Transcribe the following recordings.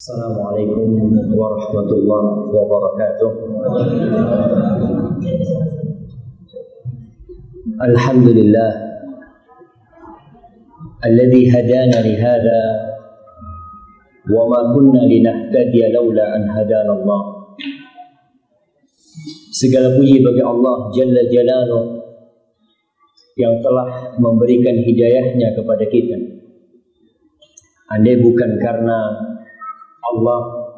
Assalamualaikum warahmatullahi wabarakatuh. Alhamdulillah alladzi hadana li hadza wa ma kunna linahtadiya laula an hadana Allah. Segala puji bagi Allah Jalla Jalaluhu yang telah memberikan hidayahnya kepada kita. Andai bukan karena Allah,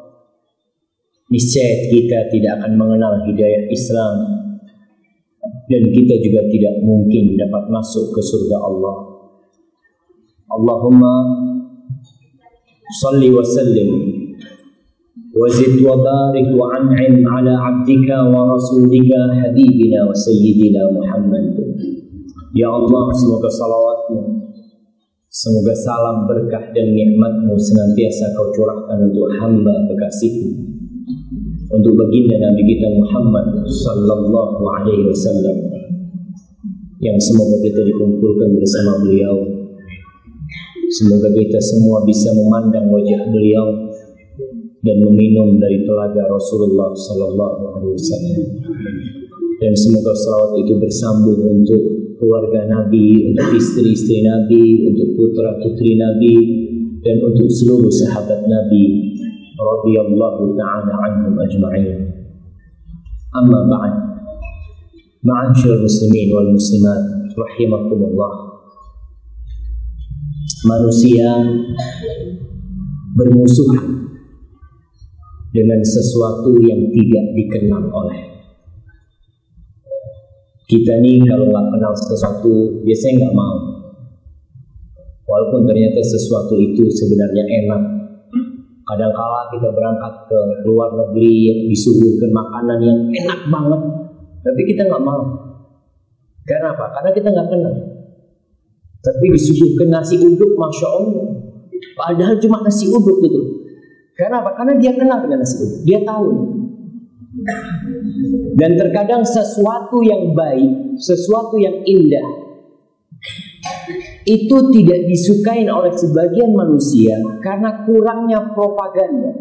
niscaya kita tidak akan mengenal hidayah Islam dan kita juga tidak mungkin dapat masuk ke surga Allah. Allahumma salli wa sallim wa zid wa barik wa an'im ala abdika wa rasulika habibina wa sayyidina Muhammad. Ya Allah, semoga salawatmu, semoga salam berkah dan nikmatmu senantiasa kau curahkan untuk hamba kekasihmu, untuk baginda Nabi kita Muhammad sallallahu alaihi wasallam, yang semoga kita dikumpulkan bersama beliau. Semoga kita semua bisa memandang wajah beliau dan meminum dari telaga Rasulullah sallallahu alaihi wasallam. Dan semoga salawat itu bersambung untuk keluarga Nabi, untuk istri-istri Nabi, untuk putra-putri Nabi, dan untuk seluruh sahabat Nabi radhiyallahu ta'ala anhum ajma'in. Amma ba'd. Ma'asyiral muslimin wal muslimat rahimakumullah. Manusia bermusuhan dengan sesuatu yang tidak dikenal oleh kita. Nih kalau nggak kenal sesuatu biasanya nggak mau, walaupun ternyata sesuatu itu sebenarnya enak. Kadang-kala kita berangkat ke luar negeri, disuguhkan makanan yang enak banget, tapi kita nggak mau. Karena apa? Karena kita nggak kenal. Tapi disuguhkan nasi uduk, masya Allah, padahal cuma nasi uduk gitu. Karena apa? Karena dia kenal dengan nasi uduk, dia tahu. Dan terkadang sesuatu yang baik, sesuatu yang indah, itu tidak disukai oleh sebagian manusia karena kurangnya propaganda,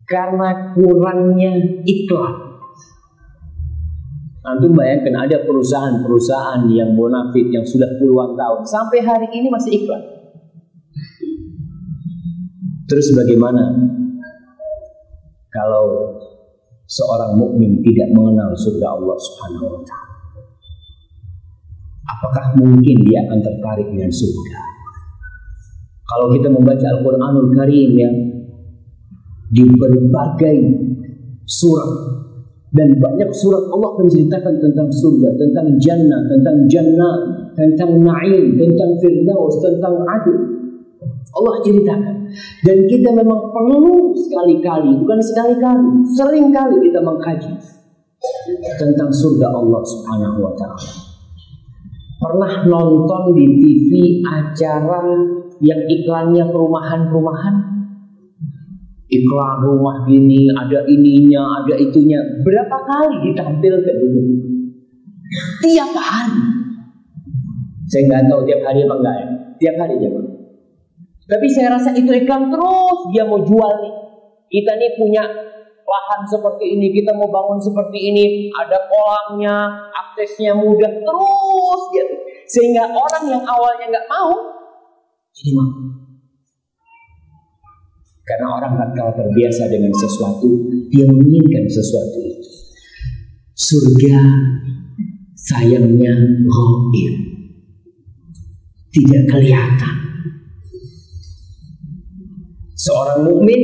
karena kurangnya iklan. Antum bayangkan ada perusahaan-perusahaan yang bonafit yang sudah puluhan tahun sampai hari ini masih iklan. Terus bagaimana kalau seorang mukmin tidak mengenal surga Allah Subhanahu wa ta'ala? Apakah mungkin dia akan tertarik dengan surga? Kalau kita membaca Al-Quranul Karim ya, di berbagai surat dan banyak surat Allah menceritakan tentang surga, tentang jannah, tentang na'im, tentang firdaus, tentang adil. Allah ceritakan. Dan kita memang perlu sekali-kali, bukan sekali-kali, sering kali kita mengkaji tentang surga Allah Subhanahu wa ta'ala. Pernah nonton di TV acara yang iklannya perumahan-perumahan? Iklan rumah gini, ada ininya, ada itunya. Berapa kali ditampilkan itu? Tiap hari. Saya nggak tahu tiap hari apa enggak ya. Tiap hari aja. Tapi saya rasa itu iklan terus dia mau jual nih. Kita nih punya lahan seperti ini, kita mau bangun seperti ini, ada kolamnya, aksesnya mudah, terus dia. Sehingga orang yang awalnya nggak mau, jadi mau. Karena orang kalau terbiasa dengan sesuatu, dia menginginkan sesuatu itu. Surga sayangnya ghaib, tidak kelihatan. Seorang mukmin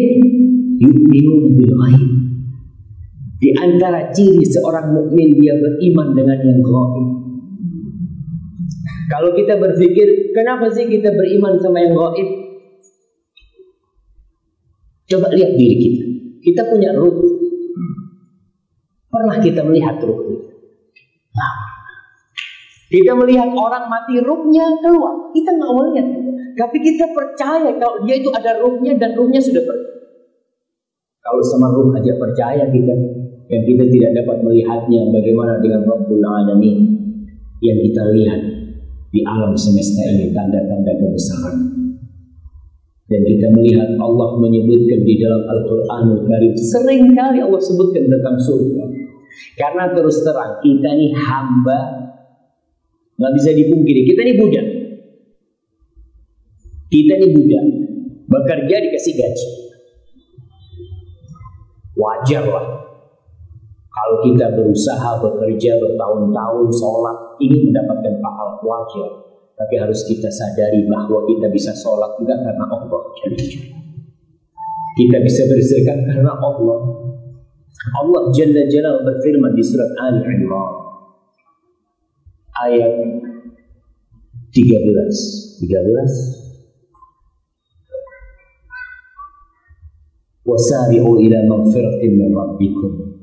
yu'minu bil ghaib. Di antara ciri seorang mukmin dia beriman dengan yang ghaib. Kalau kita berpikir, kenapa sih kita beriman sama yang ghaib? Coba lihat diri kita. Kita punya ruh. Pernah kita melihat ruh? Nah, kita melihat orang mati, ruhnya keluar. Kita nggak mau lihat. Tapi kita percaya kalau dia itu ada ruhnya dan ruhnya sudah pergi. Kalau sama ruh aja percaya kita, yang kita tidak dapat melihatnya, bagaimana dengan Rabbul Alamin yang kita lihat di alam semesta ini, tanda-tanda kebesaran. Dan kita melihat Allah menyebutkan di dalam Al-Quranul Karim, sering kali Allah sebutkan tentang surga. Karena terus terang kita ini hamba, nggak bisa dipungkiri, kita ini budak. Kita ini budak, bekerja dikasih gaji. Wajar lah kalau kita berusaha bekerja bertahun-tahun, sholat, ini mendapatkan pahala, wajar. Tapi harus kita sadari bahwa kita bisa sholat juga karena Allah. Kita bisa berzakat karena Allah. Allah Jalla Jalla berfirman di surat Ali Imran ayat 13. Wasari'u ila magfiratin min rabbikum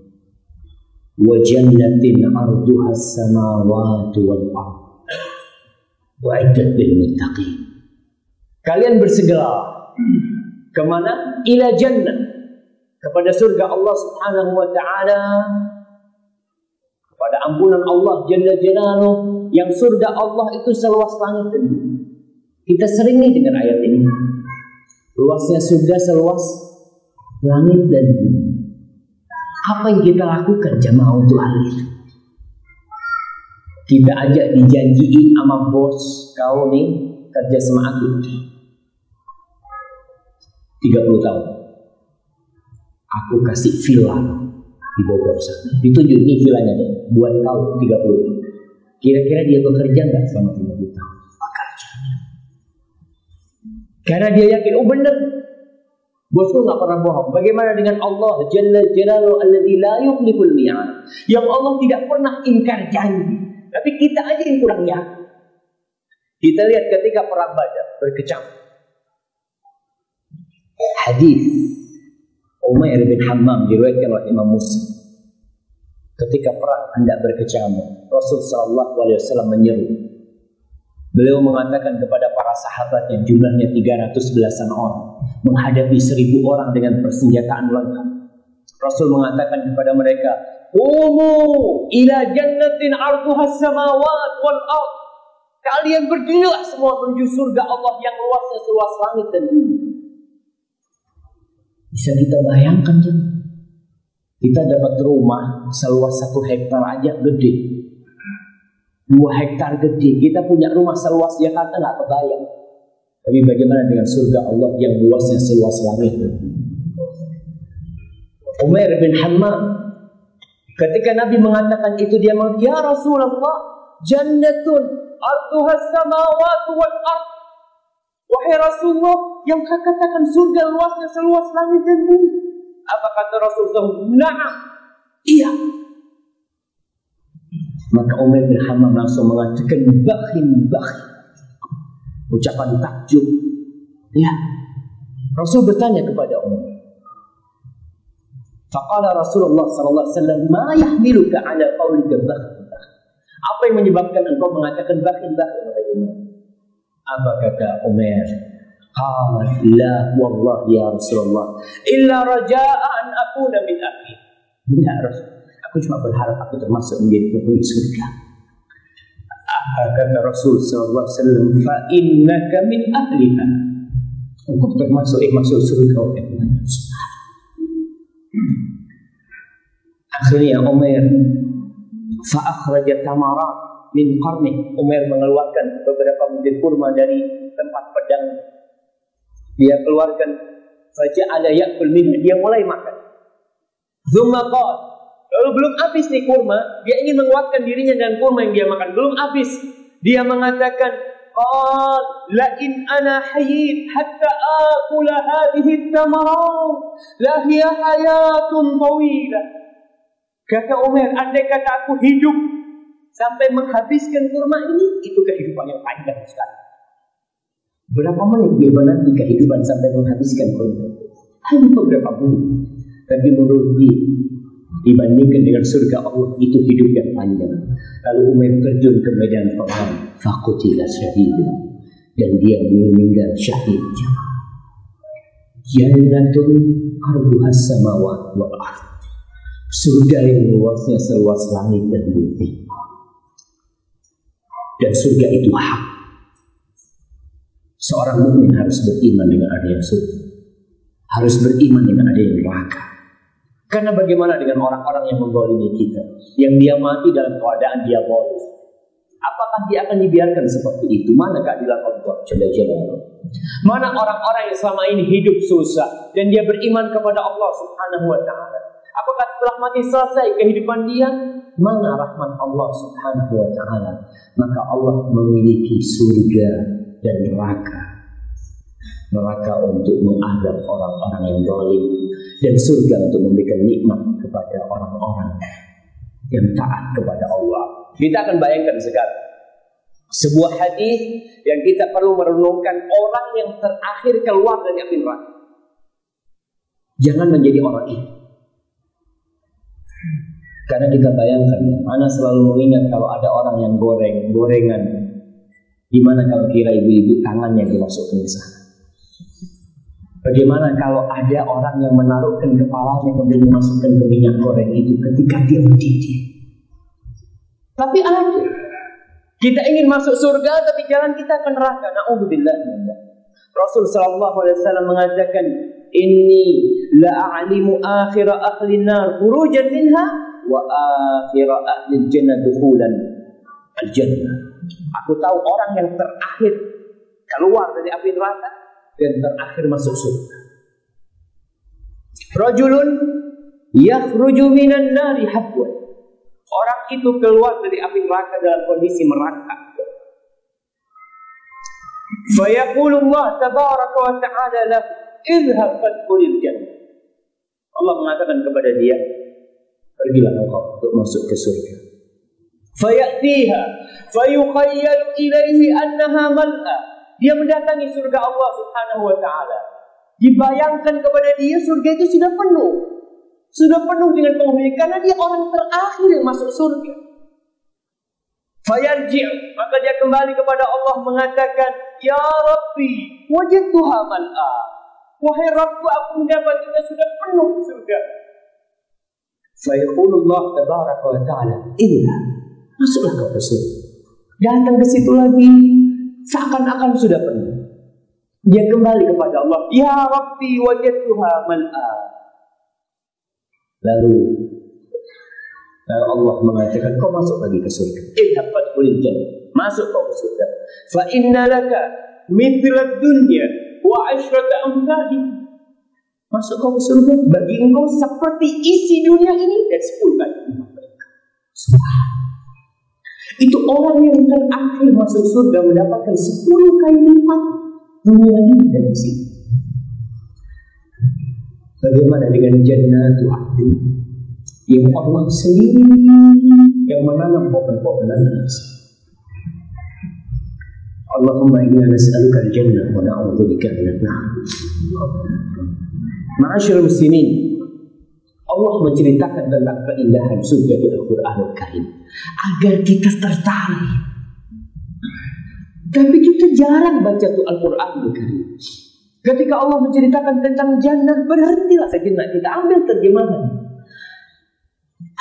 wa jannatin 'arduha as-samawati wal ardh wa'iddat lil muttaqin. Kalian bersegera kemana? Ila jannah, kepada surga Allah Subhanahu wa ta'ala, kepada ampunan Allah Jalla Jalaluhu, yang surga Allah itu seluas langit dan bumi. Kita sering nih dengar ayat ini, luasnya surga seluas langit dan bumi. Apa yang kita lakukan jamaah untuk hal itu? Kita ajak dijanjiin sama bos, kau nih kerja sama aku 30 tahun, aku kasih villa di Bogor sana, ditunjuk nih villanya deh, buat kau 30 tahun. Kira-kira dia bekerja nggak selama 30 tahun? Bekerja. Karena dia yakin, oh bener, bosku nggak pernah bohong. Bagaimana dengan Allah Jalla Jalaluhu alladzi la yukhliful mi'ad, yang Allah tidak pernah ingkar janji. Tapi kita aja yang kurang yakin. Kita lihat ketika perang Badar berkecamuk, hadis Umair bin Hammam diriwayatkan oleh Imam Muslim. Ketika perang hendak berkecamuk, Rasul sallallahu alaihi wasallam menyeru. Beliau mengatakan kepada para sahabat yang jumlahnya 311-an orang, menghadapi 1000 orang dengan persenjataan lengkap. Rasul mengatakan kepada mereka, "Qumu ila jannatin 'arduha as-samawati wal ardh." Kalian berdirilah semua menuju surga Allah yang luasnya seluas langit dan bumi. Bisa kita bayangkan, kita dapat rumah seluas 1 hektar aja gede, 2 hektar gede. Kita punya rumah seluas Jakarta nggak kebayang. Tapi bagaimana dengan surga Allah yang luasnya seluas langit dan bumi? Umair bin Hammam, ketika Nabi mengatakan itu, dia mengatakan, "Ya Rasulullah, jannatun arduha as-samawati wal ardh." Wahai Rasulullah, yang katakan surga luasnya seluas langit dan bumi. Apa kata Rasulullah? Na'am, iya. Maka Umair bin Hammam langsung mengatakan, "Bakhin, bakhin." Ucapan takjub. Ya. Rasul bertanya kepada Umar. Faqala Rasulullah sallallahu alaihi wasallam, "Ma yahmiluka ala qaulika bakhin?" Apa yang menyebabkan engkau mengatakan bakhin, bakhin, wahai Umar? Apa kata Umar? Qala, "La wallahi ya Rasulullah, illa raja'a an akuna min ahli." Benar, Rasul. Aku cuma berharap aku termasuk menjadi penghuni surga. Apa kata Rasul sallallahu alaihi wasallam? "Fa innaka min ahliha." Engkau termasuk masuk surga oleh Allah. Akhirnya Umair fa'akhraja tamarat min qarni. Umair mengeluarkan beberapa butir kurma dari tempat pedang. Dia keluarkan, faja'ala ya'kul minhu, dia mulai makan. Tsumma qala, lalu belum habis nih kurma, dia ingin menguatkan dirinya dengan kurma yang dia makan. Belum habis, dia mengatakan, qala la in ana hayyit hatta akula hadhihi tamarat la hiya hayatun tawilah. Kata Umar, andai kata aku hidup sampai menghabiskan kurma ini, itu kehidupan yang panjang sekali. Berapa menit dia menanti kehidupan sampai menghabiskan kurma? Hanya beberapa menit. Tapi menurut dia, dibandingkan dengan surga Allah, itu hidup yang panjang. Lalu Umar terjun ke medan perang, faqutila syahidan, dan dia meninggal syahid. Jannatun arduha as-samawati wal ardh. Surga yang luasnya seluas langit dan bumi. Dan surga itu hak. Seorang mukmin harus beriman dengan adanya surga, harus beriman dengan adanya neraka. Karena bagaimana dengan orang-orang yang menzalimi kita, yang dia mati dalam keadaan dia zalim? Apakah dia akan dibiarkan seperti itu? Mana keadilan Allah Jalla Jalaluhu? Mana orang-orang yang selama ini hidup susah dan dia beriman kepada Allah Subhanahu wa taala? Apakah setelah mati selesai kehidupan dia? Mana rahmat Allah Subhanahu wa taala? Maka Allah memiliki surga dan neraka. Neraka untuk mengadab orang-orang yang zalim, dan surga untuk memberikan nikmat kepada orang-orang yang taat kepada Allah. Kita akan bayangkan sekarang sebuah hadis yang kita perlu merenungkan, orang yang terakhir keluar dari api neraka. Jangan menjadi orang itu. Karena kita bayangkan, Ana selalu mengingat kalau ada orang yang gorengan. Gimana kalau kira ibu-ibu tangannya dimasukkan ke sana? Bagaimana kalau ada orang yang menaruhkan kepalanya kemudian dimasukkan ke minyak goreng itu ketika dia mendidih? Tapi ada. Kita ingin masuk surga tapi jalan kita ke neraka. Na'udzubillah. Rasul sallallahu alaihi wasallam mengatakan, "Inni la a'limu akhira ahli an-nar khurujan minha wa akhira ahli al-jannah dukhulan al-jannah." Aku tahu orang yang terakhir keluar dari api neraka dan terakhir masuk surga. Rajulun yakhruju minan nari habwan. Orang itu keluar dari api neraka dalam kondisi merangkak. Fayaqulullah tabaraka wa ta'ala lahu idhhab fadkhulil jannah. Allah mengatakan kepada dia, pergilah engkau untuk masuk ke surga. Fayatiha fayukhayyalu ilaihi annaha mal'a. Dia mendatangi surga Allah Subhanahu wa taala. Dibayangkan kepada dia surga itu sudah penuh. Sudah penuh dengan penghuni karena dia orang terakhir yang masuk surga. Fayarji', maka dia kembali kepada Allah mengatakan, "Ya Rabbi, wajadtuha mal'a." Wahai Rabbku, aku mendapatinya sudah penuh surga. Fayaqulullah tabaraka wa ta'ala, "Iya, masuklah kau ke surga." Datang ke situ lagi, seakan-akan sudah penuh. Dia kembali kepada Allah, "Ya Rabbi, wajadtuha mal'a." Lalu Allah mengatakan, kau masuk lagi ke surga. Idhab fadkhulil jannah. Masuk kau ke surga. Fa inna laka mithlad dunya wa asyrata amthali. Masuk kau ke surga, bagi engkau seperti isi dunia ini dan 10 kali lipat mereka. Itu orang yang terakhir masuk surga mendapatkan 10 kali lipat dunia ini dan isi. Bagaimana dengan Jannatul Adn yang Allah sendiri yang menanam pohon-pohonan? Allahumma inna nas'aluka al-jannah wa na'udzubika minan nar. Ma'asyiral muslimin, Allah menceritakan tentang keindahan surga di Al-Qur'anul Karim agar kita tertarik. Tapi kita jarang baca tuh Al-Qur'anul Karim. Ketika Allah menceritakan tentang jannah, berhentilah sejenak, kita ambil terjemahan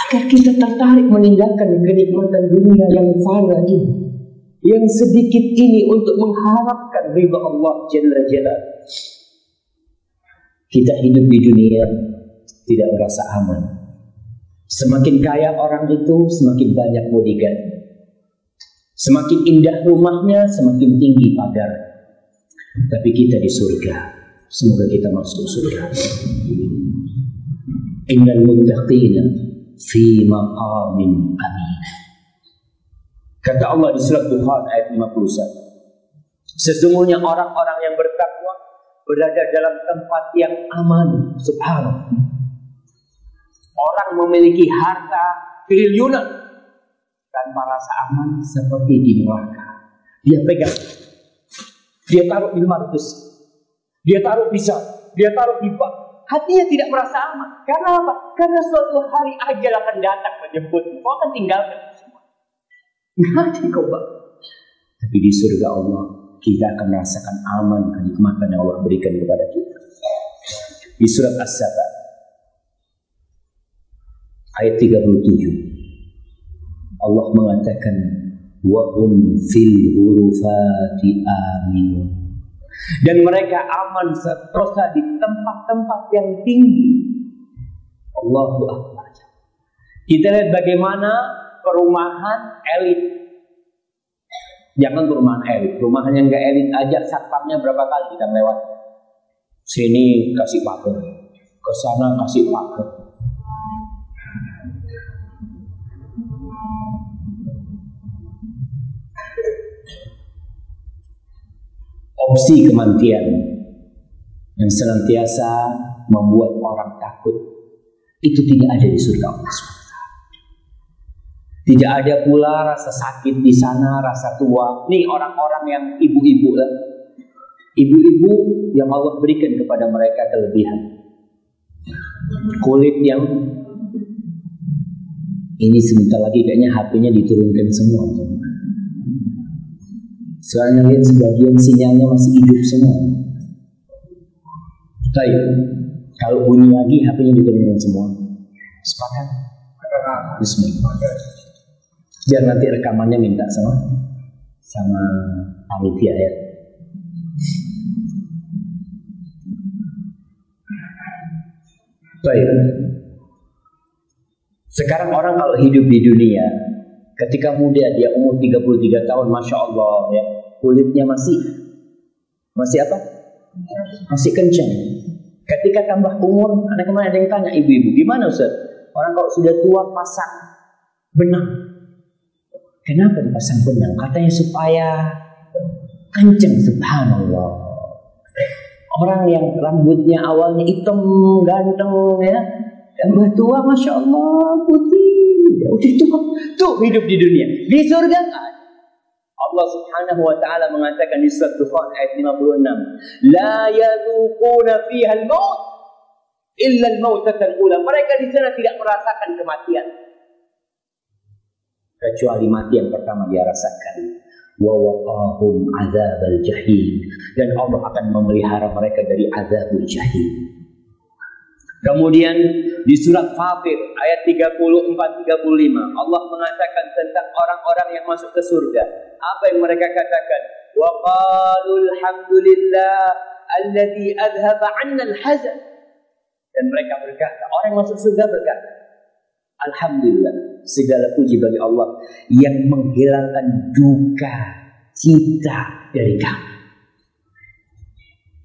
agar kita tertarik meninggalkan kenikmatan dunia yang fana ini, yang sedikit ini, untuk mengharapkan ridha Allah Jalla Jalaluhu. Kita hidup di dunia tidak merasa aman. Semakin kaya orang itu, semakin banyak bodyguard. Semakin indah rumahnya, semakin tinggi pagar. Tapi kita di surga. Semoga kita masuk surga. Innal muttaqina fi maqamin amin. Kata Allah di surat Duhan ayat 51. Sesungguhnya orang-orang yang bertakwa berada dalam tempat yang aman. Subhanallah. Orang memiliki harta triliunan tanpa rasa aman seperti di neraka. Dia pegang, dia taruh di lemari besi, dia taruh di sana, dia taruh di bak. Hatinya tidak merasa aman. Karena apa? Karena suatu hari ajal akan datang menjemputmu. Kau akan tinggalkan semua. Nggak ada kau bak. Tapi di surga Allah, kita akan merasakan aman kenikmatan yang Allah berikan kepada kita. Di surat As-Saba ayat 37, Allah mengatakan, wa hum fil ghurufati aminun. Dan mereka aman sentosa di tempat-tempat yang tinggi. Allahu Akbar. Kita lihat bagaimana perumahan elit. Jangan perumahan elit, perumahan yang gak elit aja satpamnya berapa kali kita lewat. Sini kasih pagar, ke sana kasih pagar. Opsi kematian yang senantiasa membuat orang takut itu tidak ada di surga Allah SWT. Tidak ada pula rasa sakit di sana, rasa tua. Nih orang-orang yang ibu-ibu lah. Ibu-ibu yang Allah berikan kepada mereka kelebihan. Kulit yang ini sebentar lagi kayaknya HP-nya diturunkan semua. Soalnya lihat sebagian sinyalnya masih hidup semua. Baik, kalau bunyi lagi HP-nya diturunkan semua. Sepakat? Bismillah. Biar nanti rekamannya minta sama panitia ya. Baik. Sekarang orang kalau hidup di dunia, ketika muda dia umur 33 tahun, Masya Allah ya, kulitnya masih apa? Masih kencang. Ketika tambah umur, ada kemarin ada yang tanya ibu-ibu, gimana Ustaz? Orang kalau sudah tua pasang benang. Kenapa dipasang benang? Katanya supaya kenceng, subhanallah. Orang yang rambutnya awalnya hitam, ganteng ya, tambah tua, Masya Allah, putih. Udah tua, tuh hidup di dunia. Di surga kan? Allah Subhanahu wa ta'ala mengatakan di surat Dukhan ayat 56, La yadhuquna fiha al-maut illa al-mautatan ula. Mereka di sana tidak merasakan kematian kecuali mati yang pertama dia rasakan. Wa waqahum adzabal jahim, dan Allah akan memelihara mereka dari azabul jahim. Kemudian di surat Fatir ayat 34-35 Allah mengatakan tentang orang-orang yang masuk ke surga. Apa yang mereka katakan? Wa qalu alhamdulillah alladzi adhaba 'anna al-hazan. Dan mereka berkata, orang yang masuk surga berkata, alhamdulillah, segala puji bagi Allah yang menghilangkan duka cita dari kami.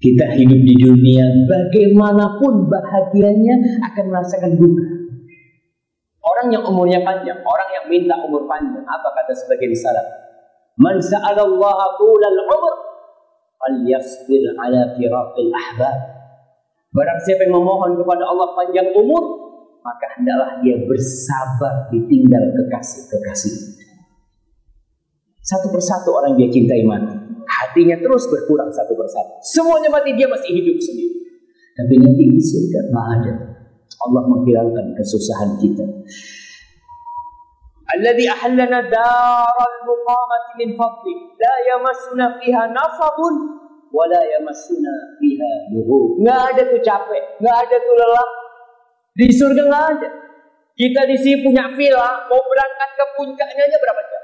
Kita hidup di dunia, bagaimanapun bahagianya akan merasakan duka. Orang yang umurnya panjang, orang yang minta umur panjang, apa kata sebagian salaf? Man sa'alallaha tulal umur falyasbir ala firaqil ahbab. Barang siapa yang memohon kepada Allah panjang umur, maka hendaklah dia bersabar ditinggal kekasih-kekasih. Satu persatu orang dia cintai mati, hatinya terus berkurang satu persatu. Semuanya mati, dia masih hidup sendiri. Tapi nanti di surga nggak ada. Allah menghilangkan kesusahan kita. Alladzi ahallana daral muqamati min fadli la yamassuna fiha nasabun wa la yamassuna fiha lughub. Nggak ada tuh capek, nggak ada tuh lelah. Di surga nggak ada. Kita di sini punya villa, mau berangkat ke puncaknya aja berapa jam?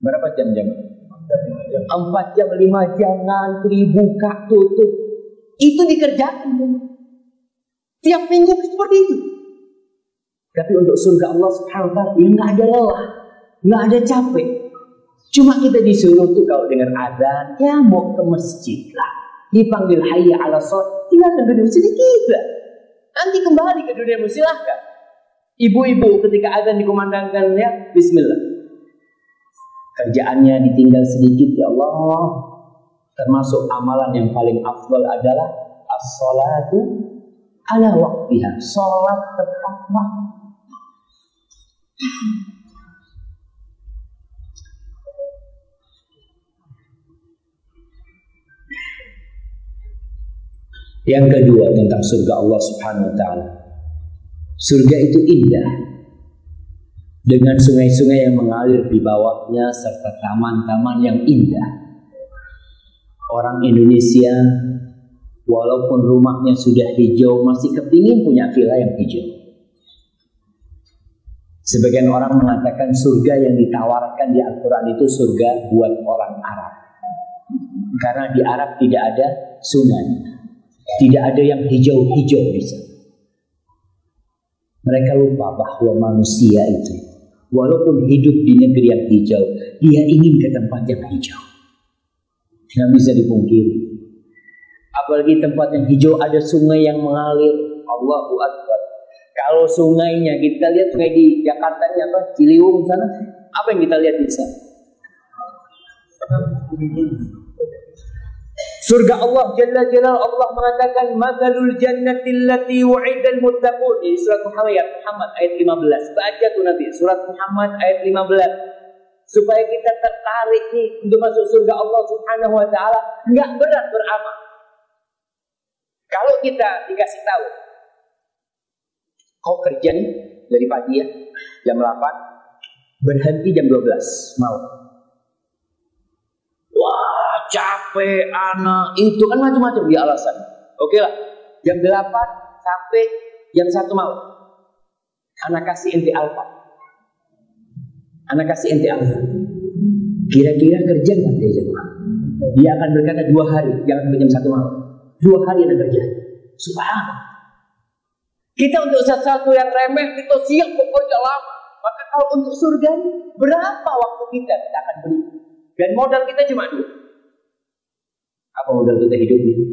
Berapa jam? 4 jam, 5 jam, ngantri, buka, tutup. Itu dikerjakan. Tiap minggu seperti itu. Tapi untuk surga Allah Subhanahu wa ta'ala, ya nggak ada lelah, nggak ada capek. Cuma kita disuruh tuh kalau dengar azan, ya mau ke masjid lah. Dipanggil hayya ala shalah, tinggalkan dunia sedikit lah. Nanti kembali ke dunia, silahkan. Ibu-ibu ketika azan dikumandangkan, ya bismillah. Kerjaannya ditinggal sedikit, ya Allah. Termasuk amalan yang paling afdal adalah as-salatu ala waqtiha, salat tepat waktu. Yang kedua tentang surga Allah Subhanahu wa ta'ala. Surga itu indah, dengan sungai-sungai yang mengalir di bawahnya serta taman-taman yang indah. Orang Indonesia walaupun rumahnya sudah hijau masih kepingin punya villa yang hijau. Sebagian orang mengatakan surga yang ditawarkan di Al-Quran itu surga buat orang Arab. Karena di Arab tidak ada sungai, tidak ada yang hijau-hijau di sana. Mereka lupa bahwa manusia itu, walaupun hidup di negeri yang hijau, dia ingin ke tempat yang hijau. Nggak bisa dipungkiri. Apalagi tempat yang hijau, ada sungai yang mengalir. Allahu Akbar. Kalau sungainya, kita lihat sungai di Jakarta ini apa? Ciliwung sana. Apa yang kita lihat di sana? Surga Allah Jalla Jalal, Allah mengatakan mathalul jannati allati wa'idal muttaqun. Di surat Muhammad ayat 15. Baca tuh nanti surat Muhammad ayat 15. Supaya kita tertarik nih untuk masuk surga Allah Subhanahu wa taala, enggak berat beramal. Kalau kita dikasih tahu, kau kerja nih dari pagi ya, jam 8, berhenti jam 12 malam. Wah, capek anak, itu kan macam-macam dia alasan. Oke lah, jam 8 sampai jam 1 malam. Anak kasih ente alfa. Anak kasih ente alfa. Kira-kira kerja nggak dia jemaah? Dia akan berkata 2 hari, jangan sampai jam 1 malam. 2 hari anak kerja. Subhanallah. Kita untuk sesuatu yang remeh, kita siap bekerja lama. Maka kalau untuk surga, berapa waktu kita akan beri? Dan modal kita cuma 2. Apa modal kita hidup ini?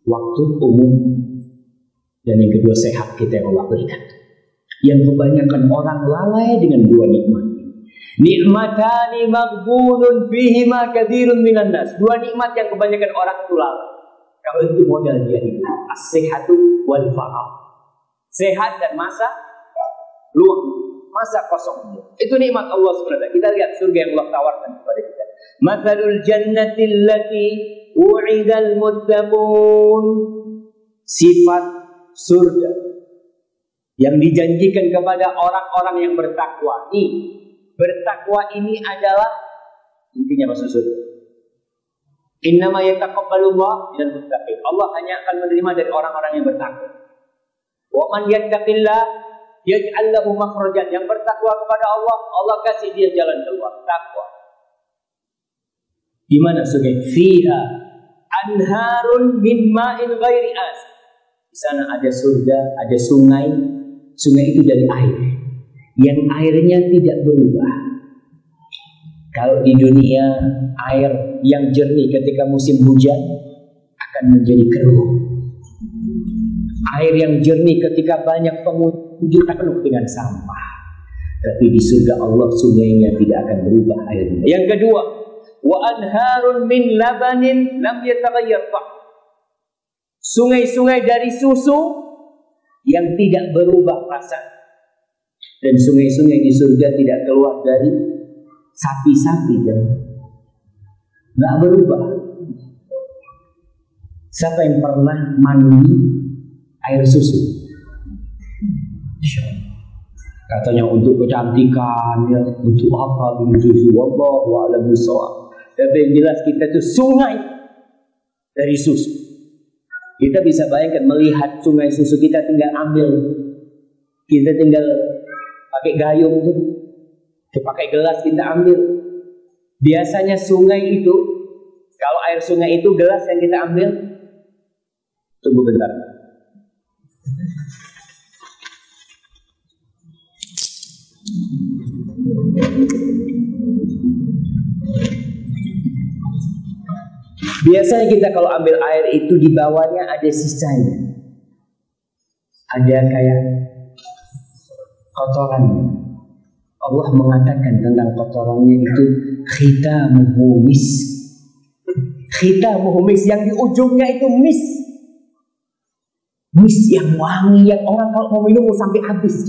Waktu, umum, dan yang kedua sehat kita yang Allah berikan. Yang kebanyakan orang lalai dengan 2 nikmat. Nikmatani maghbunun fihima katsirun minan nas. 2 nikmat yang kebanyakan orang itu lalai. Kalau itu modal dia hidup. As-sihhatu wal faragh. Sehat dan masa luang, masa kosong. Itu nikmat Allah SWT. Kita lihat surga yang Allah tawarkan kepada kita. Mathalul jannati allati wu'idal muttaqun. Sifat surga yang dijanjikan kepada orang-orang yang bertakwa. Bertakwa ini adalah intinya masuk surga. Innama yataqabbalullah minal muttaqin. Allah hanya akan menerima dari orang-orang yang bertakwa. Wa man yattaqillah yaj'al lahu makhrajan. Yang bertakwa kepada Allah, Allah kasih dia jalan keluar. Takwa. Di mana surga? Fiha anharun min ma'in ghairi as. Di sana ada surga, ada sungai. Sungai itu dari air, yang airnya tidak berubah. Kalau di dunia, air yang jernih ketika musim hujan akan menjadi keruh. Air yang jernih ketika banyak pengunjung akan penuh dengan sampah. Tapi di surga Allah sungainya tidak akan berubah airnya. Yang kedua, wa anharun min labanin lam yataghayyar ta'am. Sungai-sungai dari susu yang tidak berubah rasa. Dan sungai-sungai di surga tidak keluar dari sapi-sapi dan nggak berubah. Siapa yang pernah mandi air susu? Katanya untuk kecantikan, ya, untuk apa minum susu? Wallahu a'lam bishawab. Tapi yang jelas kita itu sungai dari susu. Kita bisa bayangkan melihat sungai susu, kita tinggal ambil, kita tinggal pakai gayung tuh, pakai gelas kita ambil. Biasanya sungai itu, kalau air sungai itu gelas yang kita ambil, tunggu bentar. Biasanya kita kalau ambil air itu di bawahnya ada sisanya, ada kayak kotorannya. Allah mengatakan tentang kotorannya itu khitamuhu misk. Khitamuhu misk, yang di ujungnya itu misk. Misk yang wangi, yang orang kalau mau minum mau sampai habis.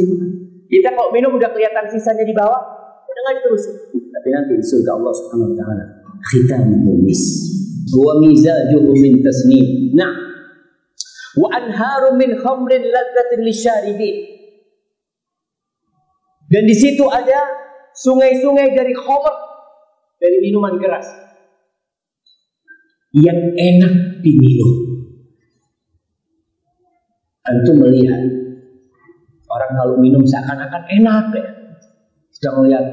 Kita kalau minum udah kelihatan sisanya di bawah, udah nggak diterusin. Tapi nanti di surga Allah Subhanahu wa taala khitamuhu misk. Wa mizajuhu min tasnim. Nah, wa anharu min khamrin ladzatin lisyaribin. Dan di situ ada sungai-sungai dari khamr, dari minuman keras yang enak diminum. Antum melihat orang kalau minum seakan-akan enak ya. Kita melihat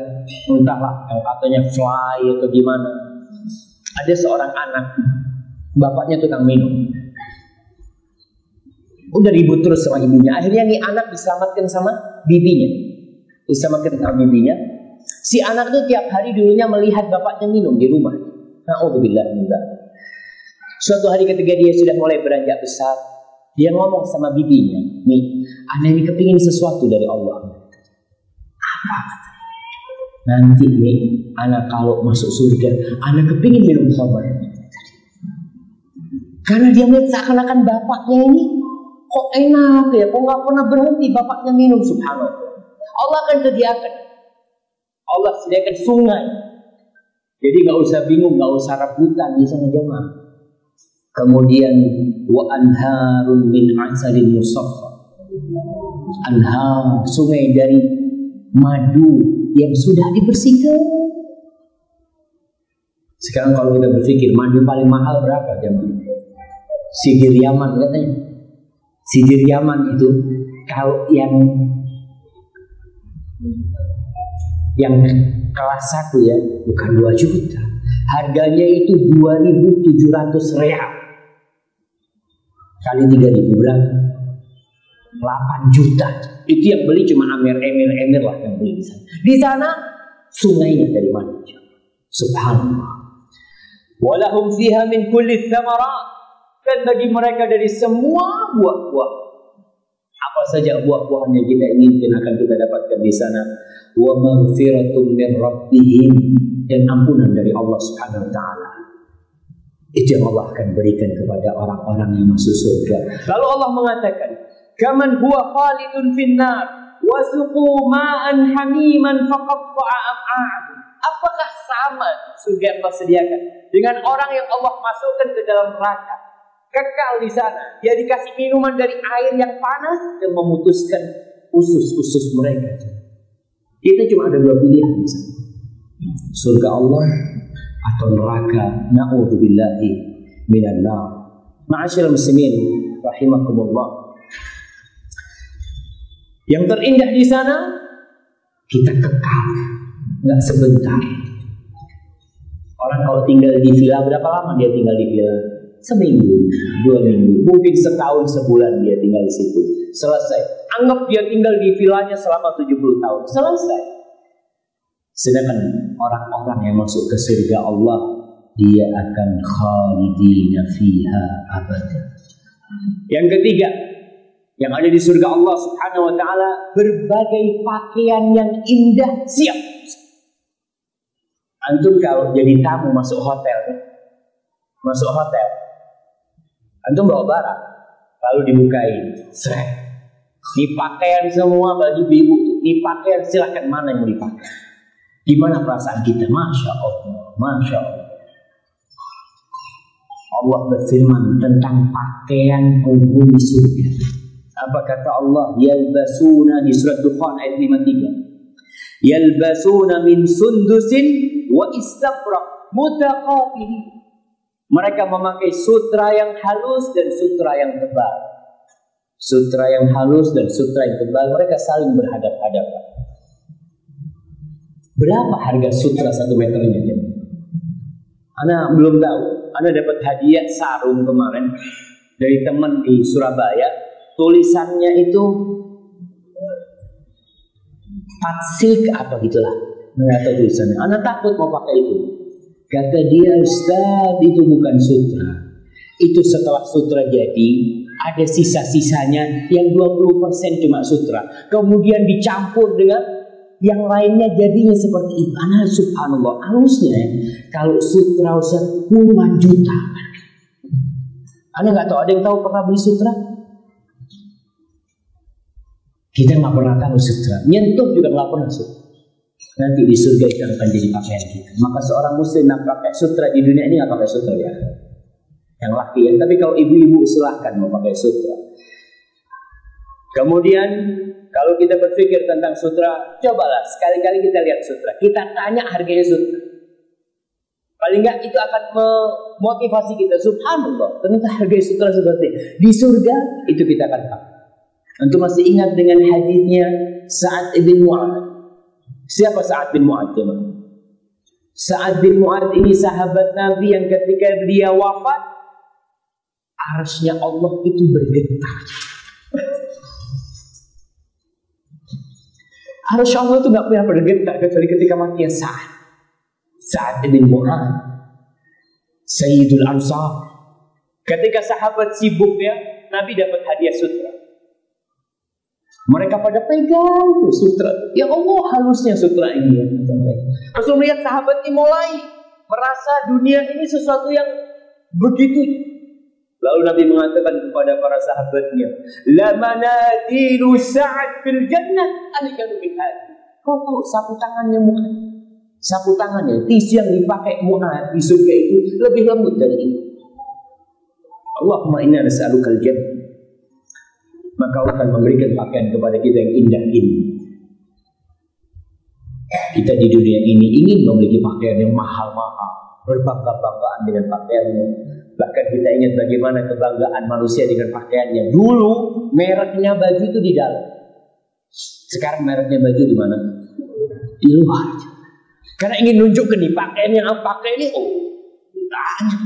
entahlah yang katanya fly atau gimana. Ada seorang anak, bapaknya tukang minum. Udah ribut terus sama ibunya. Akhirnya nih anak diselamatkan sama bibinya. Si anak tuh tiap hari dulunya melihat bapaknya minum di rumah. Na'udzubillah. Suatu hari ketika dia sudah mulai beranjak besar, dia ngomong sama bibinya, nih, anak ini kepingin sesuatu dari Allah. Apa? Nanti nih, anak kalau masuk surga, anak kepingin minum khamar. Karena dia melihat seakan-akan bapaknya ini kok enak ya, kok nggak pernah berhenti bapaknya minum. Subhanallah. Allah akan sediakan. Allah sediakan sungai. Jadi nggak usah bingung, nggak usah rebutan di sana jemaah. Kemudian wa anharun min asalin musaffa. Anhar, sungai dari madu yang sudah dibersihkan. Sekarang kalau kita berpikir madu paling mahal berapa jemaah? Sijir Yaman katanya. Sijir Yaman itu kalau yang kelas 1 ya, bukan 2 juta. Harganya itu 2.700 real. Kali 3.000 berapa? 8 juta. Itu yang beli cuma emir lah yang beli di sana. Di sana sungainya dari mana? Subhanallah. Walahum fiha min kulli thamarat. Dan bagi mereka dari semua buah-buah. Apa saja buah-buahan yang kita inginkan akan kita dapatkan di sana. Wa maghfiratum min rabbihim, dan ampunan dari Allah Subhanahu wa taala. Itu yang Allah akan berikan kepada orang-orang yang masuk surga. Lalu Allah mengatakan, "Kaman huwa khalidun finnar wa suqu ma'an hamiman faqatta'a am'a'ahum." Apakah sama surga yang Allah sediakan dengan orang yang Allah masukkan ke dalam neraka, kekal di sana, dia dikasih minuman dari air yang panas dan memutuskan usus-usus mereka. Kita cuma ada 2 pilihan di sana. Surga Allah atau neraka. Na'udzubillahi minan nar. Ma'asyiral muslimin rahimakumullah. Yang terindah di sana kita kekal, nggak sebentar. Orang kalau tinggal di villa, berapa lama dia tinggal di villa? Seminggu, 2 minggu, mungkin setahun, sebulan dia tinggal di situ. Selesai. Anggap dia tinggal di villanya selama 70 tahun. Selesai. Sedangkan orang-orang yang masuk ke surga Allah, dia akan khalidina fiha abada. Yang ketiga, yang ada di surga Allah Subhanahu wa taala, berbagai pakaian yang indah siap. Antum kalau jadi tamu masuk hotel, antum bawa barang, lalu dibukain, seret. Di pakaian semua baju ibu, di pakaian silakan mana yang mau dipakai. Gimana perasaan kita? Masya Allah, Masya Allah. Allah berfirman tentang pakaian penghuni surga. Apa kata Allah? Yalbasuna, di surat Dukhan ayat 53. Yalbasuna min sundusin wa istabrak mutaqabilin. Mereka memakai sutra yang halus dan sutra yang tebal. Sutra yang halus dan sutra yang tebal, mereka saling berhadap-hadapan. Berapa harga sutra 1 meternya? Ana belum tahu. Ana dapat hadiah sarung kemarin dari teman di Surabaya. Tulisannya itu patsilk apa gitulah. Nggak tahu tulisannya. Ana takut mau pakai itu. Kata dia, Ustaz, itu bukan sutra. Itu setelah sutra jadi, ada sisa-sisanya yang 20% cuma sutra. Kemudian dicampur dengan yang lainnya jadinya seperti itu. Ana subhanallah, halusnya ya. Kalau sutra Ustaz puluhan juta. Ana nggak tahu, ada yang tahu pernah beli sutra? Kita nggak pernah tahu sutra. Nyentuh juga nggak pernah sutra. Nanti di surga itu akan jadi pakaian kita. Maka seorang muslim yang pakai sutra di dunia ini nggak pakai sutra ya. Yang laki ya. Tapi kalau ibu-ibu silahkan mau pakai sutra. Kemudian kalau kita berpikir tentang sutra, cobalah sekali-kali kita lihat sutra. Kita tanya harganya sutra. Paling nggak itu akan memotivasi kita. Subhanallah, ternyata harga sutra seperti di surga itu kita akan pakai. Untuk masih ingat dengan hadisnya Sa'ad bin Mu'adz. Siapa Sa'ad bin Mu'adz? Sa'ad bin Mu'adz ini sahabat Nabi yang ketika dia wafat, arsy-Nya Allah itu bergetar. Arsy Allah itu nggak pernah bergetar kecuali ketika matinya Sa'ad bin Mu'adz, Sayyidul Ansar. Ketika sahabat sibuk ya, Nabi dapat hadiah sutra. Mereka pada pegang tuh sutra. Ya Allah, halusnya sutra ini. Rasul melihat sahabat ini mulai merasa dunia ini sesuatu yang begitu. Lalu Nabi mengatakan kepada para sahabatnya, la manadilu Sa'ad fil jannah alikanu min hadi. Kau tahu sapu tangannya Mu'adz? Sapu tangannya, tisu yang dipakai Mu'adz di surga itu lebih lembut dari ini. Allahumma inna nas'alukal jannah. Maka Allah akan memberikan pakaian kepada kita yang indah ini. Kita di dunia ini ingin memiliki pakaian yang mahal-mahal, berbangga-banggaan dengan pakaiannya. Bahkan kita ingat bagaimana kebanggaan manusia dengan pakaiannya. Dulu mereknya baju itu di dalam. Sekarang mereknya baju di mana? Di luar. Karena ingin nunjukkan nih pakaian yang aku pakai ini, oh, banyak.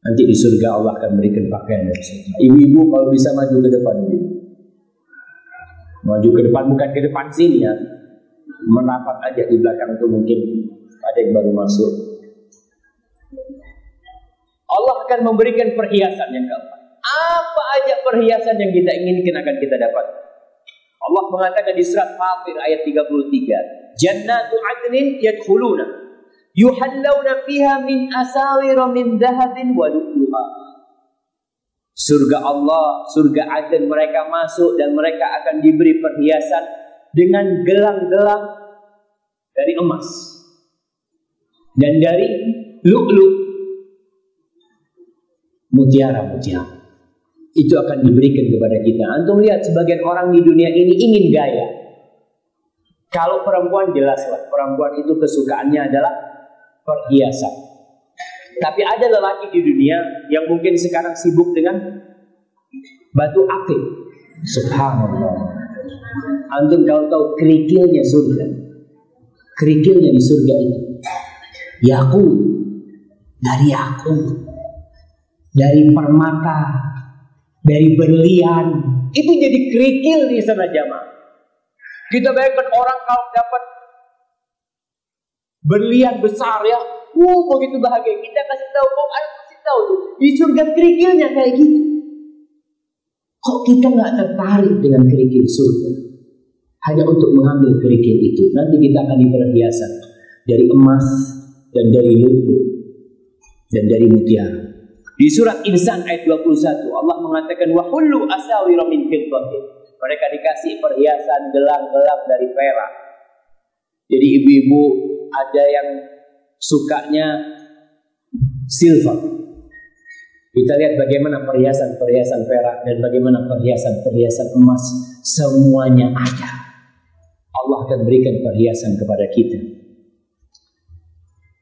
Nanti di surga Allah akan berikan pakaian dari surga. Ibu-ibu kalau bisa maju ke depan ini. Maju ke depan, bukan ke depan sini ya. Merapat aja di belakang itu, mungkin ada yang baru masuk. Allah akan memberikan perhiasan yang keempat. Apa aja perhiasan yang kita inginkan akan kita dapat. Allah mengatakan di surat Fatir ayat 33. Jannatu adnin yadkhuluna. Yuhallawna fiha min asawira min dhahabin wa lu'lu'a. Surga Allah, surga Aden, mereka masuk dan mereka akan diberi perhiasan dengan gelang-gelang dari emas dan dari lu'lu', mutiara-mutiara. Itu akan diberikan kepada kita. Antum lihat sebagian orang di dunia ini ingin gaya. Kalau perempuan jelaslah, perempuan itu kesukaannya adalah perhiasan. Tapi ada lelaki di dunia yang mungkin sekarang sibuk dengan batu akik. Subhanallah. Antum kalau tahu kerikilnya surga, kerikilnya di surga itu yakut, dari yakut, dari permata, dari berlian, itu jadi kerikil di sana jamaah. Kita bayangkan orang kalau dapat berlian besar ya, begitu bahagia. Kita kasih tahu, kasih tahu di surga kerikilnya kayak gitu. Kok kita nggak tertarik dengan kerikil surga? Hanya untuk mengambil kerikil itu. Nanti kita akan diperhiasan dari emas dan dari lu'lu dan dari mutiara. Di surat Insan ayat 21 Allah mengatakan wa hullu asawira min fiddatin. Mereka dikasih perhiasan gelang-gelang dari perak. Jadi ibu-ibu ada yang sukanya silver. Kita lihat bagaimana perhiasan-perhiasan perak dan bagaimana perhiasan-perhiasan emas, semuanya ada. Allah akan berikan perhiasan kepada kita.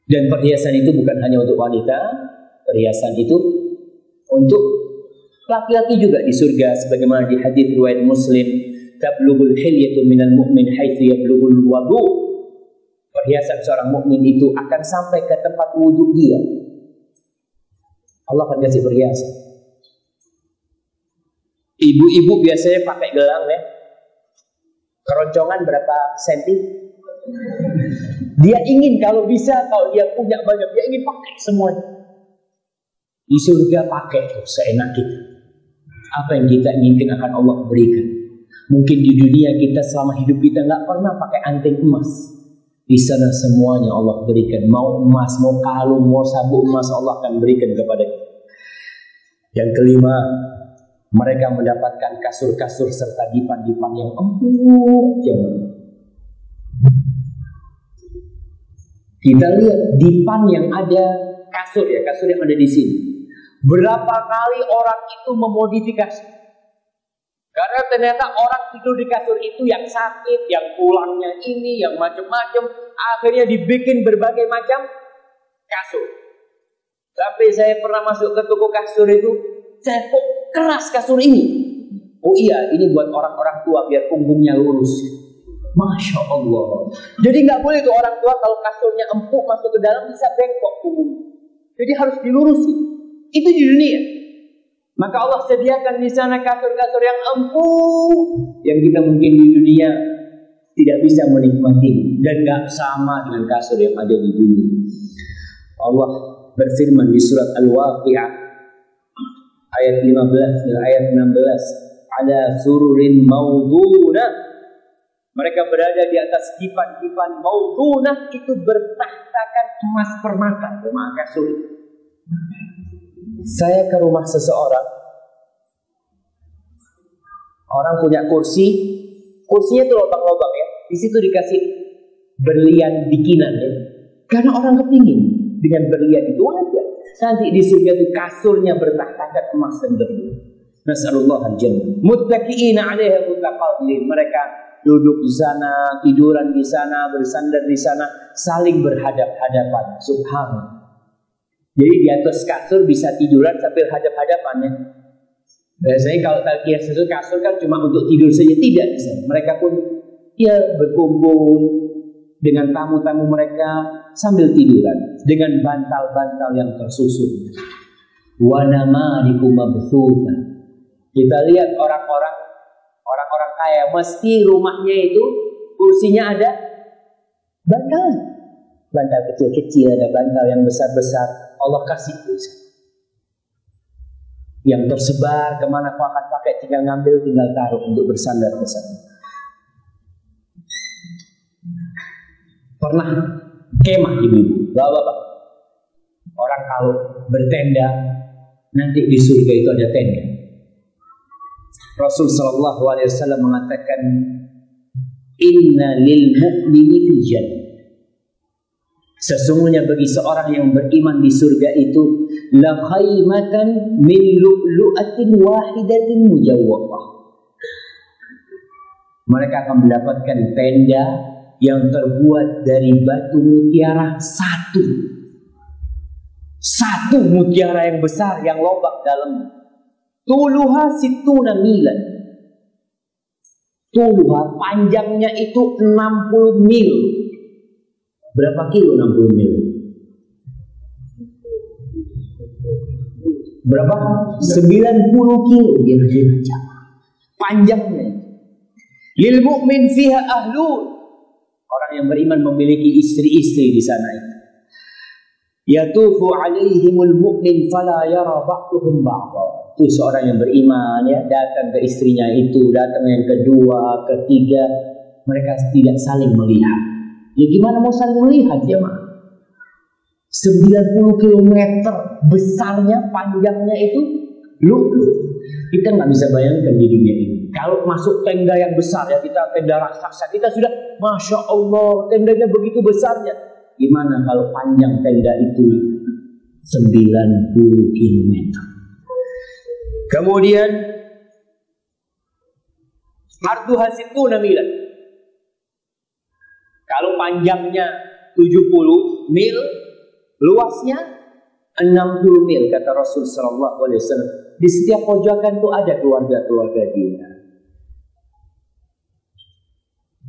Dan perhiasan itu bukan hanya untuk wanita, perhiasan itu untuk laki-laki juga di surga, sebagaimana di hadis riwayat Muslim, tablughul hilyatu minal mu'min haitsu yablughul wudu. Perhiasan seorang mukmin itu akan sampai ke tempat wudhu dia. Allah akan kasih perhiasan. Ibu-ibu biasanya pakai gelang ya. Keroncongan berapa senti? Dia ingin kalau bisa, kalau dia punya banyak, dia ingin pakai semuanya. Di surga pakai tuh seenak kita. Apa yang kita inginkan akan Allah berikan. Mungkin di dunia kita selama hidup kita nggak pernah pakai anting emas. Di sana semuanya Allah berikan. Mau emas, mau kalung, mau sabuk emas, Allah akan berikan kepada kita. Yang kelima, mereka mendapatkan kasur-kasur serta dipan-dipan yang empuk. Kita lihat dipan yang ada, kasur ya, kasur yang ada di sini. Berapa kali orang itu memodifikasi. Karena ternyata orang tidur di kasur itu yang sakit, yang tulangnya ini, yang macam-macam, akhirnya dibikin berbagai macam kasur. Sampai saya pernah masuk ke toko kasur itu, saya kok keras kasur ini. Oh iya, ini buat orang-orang tua biar punggungnya lurus. Masya Allah. Jadi nggak boleh tuh orang tua kalau kasurnya empuk masuk ke dalam bisa bengkok punggungnya. Jadi harus dilurusin. Itu di dunia. Maka Allah sediakan di sana kasur-kasur yang empuk yang kita mungkin di dunia tidak bisa menikmati dan nggak sama dengan kasur yang ada di dunia. Allah berfirman di surat Al-Waqi'ah ayat 15 dan ayat 16, "Ala sururin maudunah." Mereka berada di atas dipan-dipan maudunah, itu bertahtakan emas permata, rumah kasur. Saya ke rumah seseorang, orang punya kursi, kursinya itu lubang-lubang ya, di situ dikasih berlian bikinan ya, karena orang kepingin dengan berlian itu aja. Nanti di surga itu kasurnya bertahtakan emas dan berlian. Nasallallahu al-jannah. Muttaqiina 'alaiha mutaqabilin. Mereka duduk di sana, tiduran di sana, bersandar di sana, saling berhadap-hadapan. Subhanallah. Jadi di atas kasur bisa tiduran sambil hadap-hadapan ya. Biasanya kalau talqiyah kasur kan cuma untuk tidur saja, tidak bisa. Mereka pun ya berkumpul dengan tamu-tamu mereka sambil tiduran dengan bantal-bantal yang tersusun. Wa namariku mabthutha. Kita lihat orang-orang kaya mesti rumahnya itu kursinya ada bantal. Bantal kecil-kecil, ada bantal yang besar-besar. Allah kasih kursi yang tersebar kemana kau akan pakai, tinggal ngambil, tinggal taruh untuk bersandar ke sana. Pernah kemah ibu-ibu, bapak-bapak, orang kalau bertenda nanti di surga itu ada tenda. Rasul sallallahu alaihi wasallam mengatakan, "Inna lil mu'mini fil jannah." Sesungguhnya bagi seorang yang beriman di surga itu la khaymatan min lu'lu'atin wahidatin mujawwafah. Mereka akan mendapatkan tenda yang terbuat dari batu mutiara satu. Satu mutiara yang besar yang lobak dalam. Tuluha situna milan. Tuluha panjangnya itu 60 mil. Berapa kilo 60 mil? Berapa? 90 kilo kira-kira panjangnya. Lil mu'min fiha ahlun. Orang yang beriman memiliki istri-istri di sana itu. Yatufu alaihimul mu'min fala yara ba'duhum ba'da. Itu seorang yang beriman ya, datang ke istrinya itu, datang yang kedua, ketiga, mereka tidak saling melihat. Ya gimana mau saling melihat ya mak? 90 km besarnya, panjangnya itu lu'lu'. Kita nggak bisa bayangkan di dunia ini. Kalau masuk tenda yang besar ya, kita tenda raksasa, kita sudah Masya Allah tendanya begitu besarnya. Gimana kalau panjang tenda itu 90 km? Kemudian arduha situna milan. Kalau panjangnya 70 mil, luasnya 60 mil kata Rasul sallallahu alaihi wasallam. Di setiap pojokan itu ada keluarga-keluarga dia.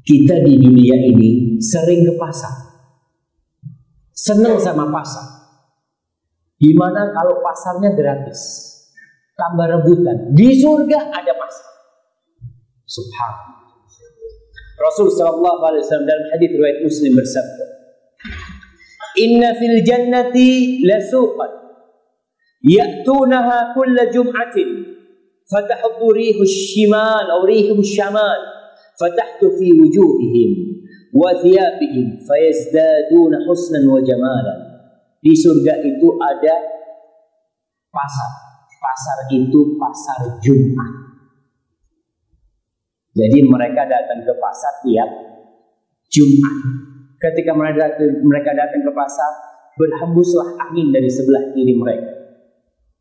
Kita di dunia ini sering ke pasar, senang sama pasar. Gimana kalau pasarnya gratis? Tambah rebutan. Di surga ada pasar. Subhanallah. Rasul sallallahu alaihi wasallam dalam hadis riwayat Muslim bersabda, "Inna fil jannati lasuqan ya'tunaha kulla jum'atin fatahbu rihu shimal aw rihu syamal fatahtu fi wujuhihim wa thiyabihim fayazdaduna husnan wa jamalan." Di surga itu ada pasar. Pasar itu pasar Jumat. Jadi mereka datang ke pasar tiap Jumat. Ketika mereka datang ke pasar, berhembuslah angin dari sebelah kiri mereka.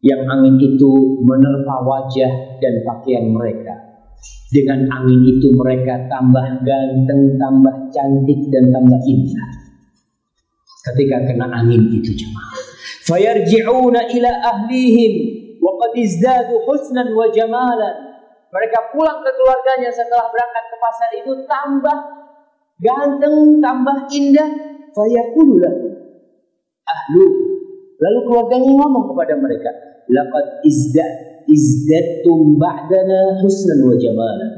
Yang angin itu menerpa wajah dan pakaian mereka. Dengan angin itu mereka tambah ganteng, tambah cantik, dan tambah indah. Ketika kena angin itu jemaah. Fayarji'una ila ahlihim wa qad izdadu husnan wa jamalan. Mereka pulang ke keluarganya setelah berangkat ke pasar itu tambah ganteng, tambah indah. Fayaqulu lahu ahlu, lalu keluarganya ngomong kepada mereka, laqad izdattum ba'dana husnan wa jamalan.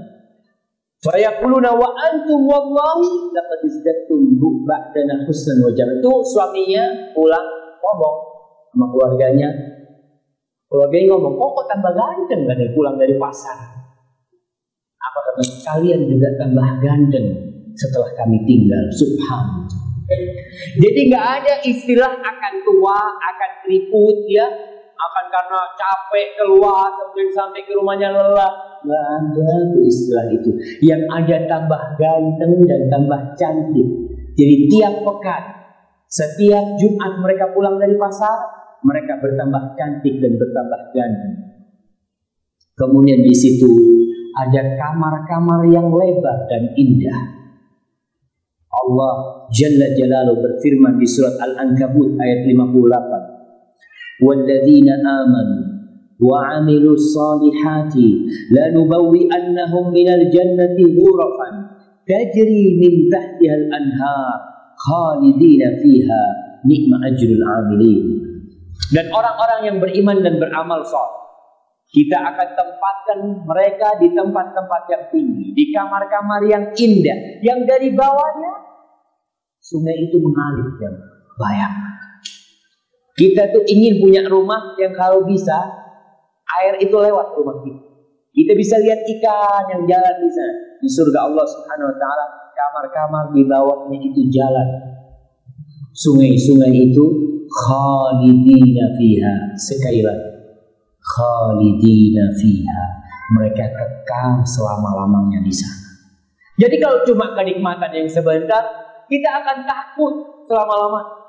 Fayaquluna wa antum wallahi laqad izdattum ba'dana husnan wa jamalan. Itu suaminya pulang ngomong sama keluarganya. Keluarganya ngomong, kok tambah ganteng kan pulang dari pasar. Apa kata, kalian juga tambah ganteng setelah kami tinggal. Subhanallah. Jadi nggak ada istilah akan tua, akan keriput, ya, akan karena capek keluar kemudian sampai ke rumahnya lelah. Nggak ada tuh istilah itu. Yang ada tambah ganteng dan tambah cantik. Jadi tiap pekan, setiap Jumat mereka pulang dari pasar, mereka bertambah cantik dan bertambah ganteng. Kemudian di situ ada kamar-kamar yang lebar dan indah. Allah Jalla Jalaluhu berfirman di surat Al-Ankabut ayat 58. Walladzina amanu wa 'amilus solihati lanubawwi'annahum minal jannati ghurafan tajri min tahtihal anhar khalidina fiha ni'ma ajrul 'amilin. Dan orang-orang yang beriman dan beramal saleh, kita akan tempatkan mereka di tempat-tempat yang tinggi, di kamar-kamar yang indah, yang dari bawahnya sungai itu mengalir. Yang bayangkan, kita tuh ingin punya rumah yang kalau bisa air itu lewat rumah kita. Kita bisa lihat ikan yang jalan di sana. Di surga Allah Subhanahu Wa Taala, kamar-kamar di bawahnya itu jalan. Sungai-sungai itu khalidina fiha. Sekali lagi, khalidina fiha, mereka kekal selama-lamanya di sana. Jadi kalau cuma kenikmatan yang sebentar, kita akan takut selama-lamanya.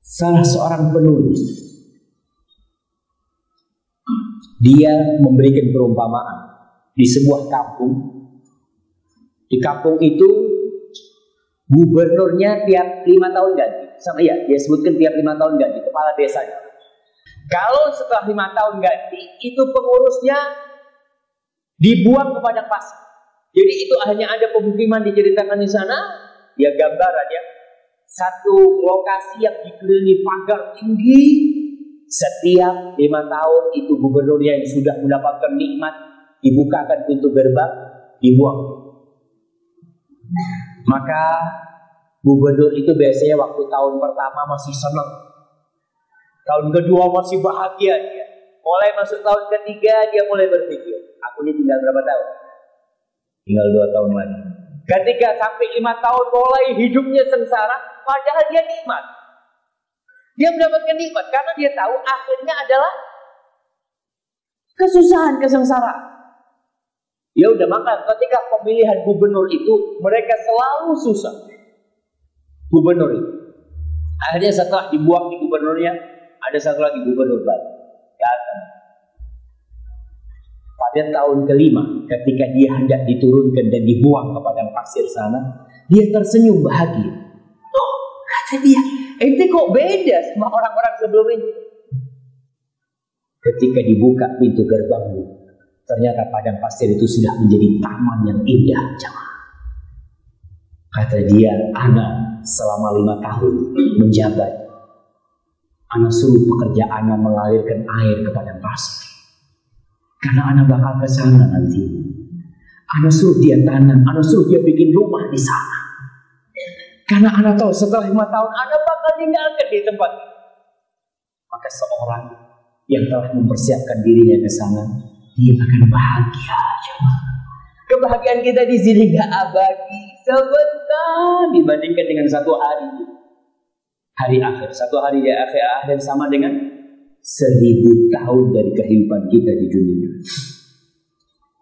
Salah seorang penulis, dia memberikan perumpamaan di sebuah kampung. Di kampung itu gubernurnya tiap 5 tahun ganti. Sama ya, dia sebutkan tiap 5 tahun ganti kepala desanya. Kalau setelah 5 tahun ganti, itu pengurusnya dibuang ke padang pasir. Jadi itu hanya ada pemukiman diceritakan di sana. Ya gambaran ya, satu lokasi yang dikelilingi pagar tinggi. Setiap 5 tahun itu gubernurnya yang sudah mendapatkan nikmat, dibukakan pintu gerbang, dibuang. Maka gubernur itu biasanya waktu tahun pertama masih senang, tahun kedua masih bahagia dia. Mulai masuk tahun ketiga dia mulai berpikir, aku ini tinggal berapa tahun? Tinggal 2 tahun lagi. Ketika sampai 5 tahun mulai hidupnya sengsara, padahal dia nikmat. Dia mendapatkan nikmat karena dia tahu akhirnya adalah kesusahan, kesengsaraan. Ya udah, maka ketika pemilihan gubernur itu mereka selalu susah. Gubernur itu. Akhirnya setelah dibuang di gubernurnya, ada satu lagi gubernur baru datang. Pada tahun kelima, ketika dia hendak diturunkan dan dibuang ke padang pasir sana, dia tersenyum bahagia. Oh, kata dia, ente kok beda sama orang-orang sebelum ini. Ketika dibuka pintu gerbangnya, ternyata padang pasir itu sudah menjadi taman yang indah, jemaah. Kata dia, anak selama 5 tahun menjabat, anak suruh pekerjaan anak mengalirkan air ke padang pasir. Karena anak bakal ke sana nanti. Anak suruh dia tanam, anak suruh dia bikin rumah di sana. Karena anak tahu setelah 5 tahun anak bakal tinggalkan di tempat itu. Maka seorang yang telah mempersiapkan dirinya ke sana, dia akan bahagia. Kebahagiaan kita di sini gak abadi, sebentar dibandingkan dengan 1 hari. Hari akhir, 1 hari di akhir sama dengan 1000 tahun dari kehidupan kita di dunia.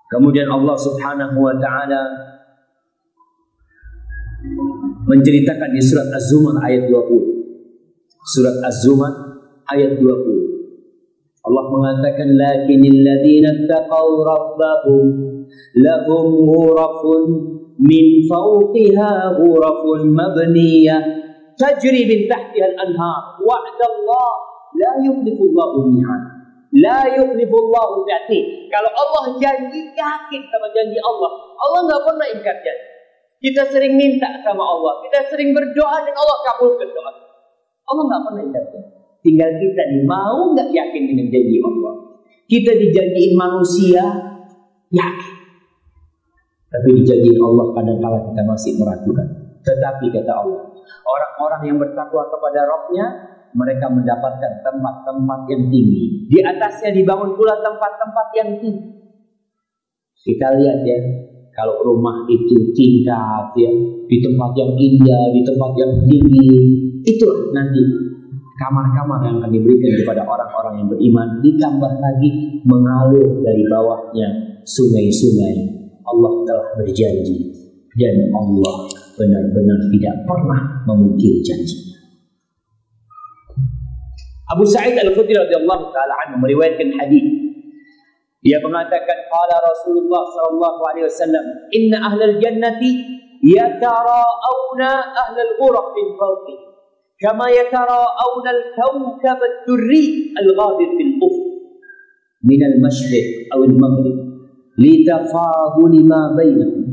Kemudian Allah Subhanahu wa Ta'ala menceritakan di surat Az-Zumar ayat 20. Surat Az-Zumar ayat 20. Allah mengatakan, lakinnal ladzina taqaw rabbahum lahum ghurafun min fawqiha ghurafun mabniyah tajri min tahtiha al-anhar wa'dallah la yukhlifu Allahu mi'ad. La yukhlifu Allahu mi'ad. Kalau Allah janji, yakin sama janji Allah. Allah nggak pernah ingkar janji. Kita sering minta sama Allah, kita sering berdoa dan Allah kabulkan doa. Allah nggak pernah ingkar janji. Tinggal kita nih mau nggak yakin dengan janji Allah. Kita dijanjiin manusia, yakin. Tapi dijanjiin Allah kadang-kala kita masih meragukan. Tetapi kata Allah, orang-orang yang bertakwa kepada Rabb-Nya, mereka mendapatkan tempat-tempat yang tinggi. Di atasnya dibangun pula tempat-tempat yang tinggi. Kita lihat ya, kalau rumah itu tingkat ya, di tempat yang indah, di tempat yang tinggi, itulah nanti kamar-kamar yang akan diberikan kepada orang-orang yang beriman. Ditambah lagi mengalir dari bawahnya sungai-sungai. Allah telah berjanji dan Allah benar-benar tidak pernah memungkiri janjinya. Abu Sa'id Al-Khudri radhiyallahu taala anhu meriwayatkan hadis. Dia mengatakan qala Rasulullah sallallahu alaihi wasallam, "Inna ahlal jannati yatara'awna ahlal ghuraf min fawqi kama yatara'awna al-kawkab ad-durri al-ghabir fil ufq min al-mashriq aw al-maghrib litafaduli ma bainahum."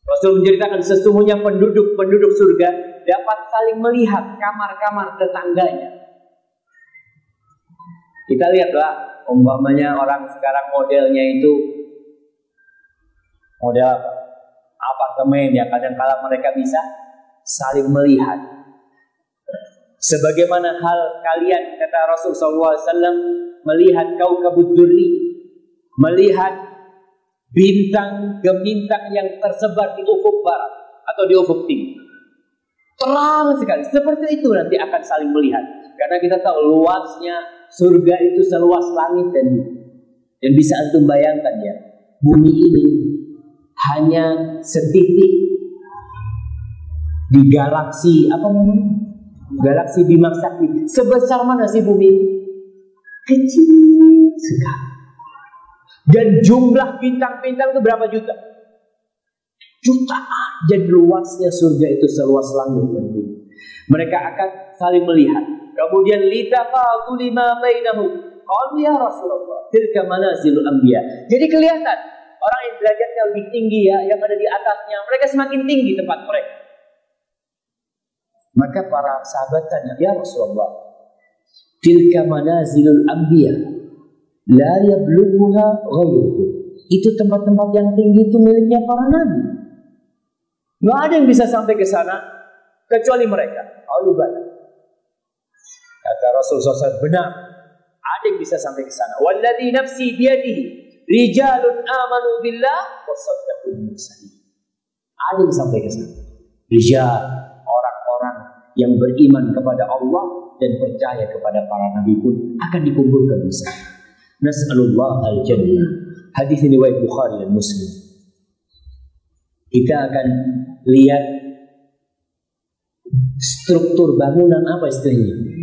Rasul menceritakan sesungguhnya penduduk surga dapat saling melihat kamar-kamar tetangganya. Kita lihatlah, umpamanya orang sekarang modelnya itu model apa? Apartemen ya, kadang-kala mereka bisa saling melihat. Sebagaimana hal kalian, kata Rasul SAW, melihat kaukabud durri, melihat bintang gemintang yang tersebar di ufuk barat atau di ufuk timur. Terang sekali. Seperti itu nanti akan saling melihat. Karena kita tahu luasnya surga itu seluas langit dan bumi. Dan bisa antum bayangkan ya, bumi ini hanya setitik di galaksi apa namanya? Galaksi Bima Sakti. Sebesar mana sih bumi? Kecil sekali. Dan jumlah bintang-bintang itu berapa juta? Jutaan. Dan luasnya surga itu seluas langit dan bumi. Mereka akan saling melihat. Kemudian litafaqu lima bainahum. Qalu ya Rasulullah, tilka manazilul anbiya. Jadi kelihatan orang yang derajatnya lebih tinggi ya, yang ada di atasnya, mereka semakin tinggi tempat mereka. Maka para sahabat tanya, ya Rasulullah, tilka manazilul anbiya, la yablughuha ghayruhu. Itu tempat-tempat yang tinggi itu miliknya para nabi. Nggak ada yang bisa sampai ke sana kecuali mereka. Alubala. Kata Rasul SAW, benar, ada yang bisa sampai ke sana. Walladzi nafsi biyadihi, rijalun amanu billah wa saddaqul mursalin. Ada yang sampai ke sana. Rijal, orang-orang yang beriman kepada Allah dan percaya kepada para nabi pun akan dikumpulkan di sana. Nas'alullah al-jannah. Hadis ini riwayat Bukhari dan Muslim. Kita akan lihat struktur bangunan apa istilahnya?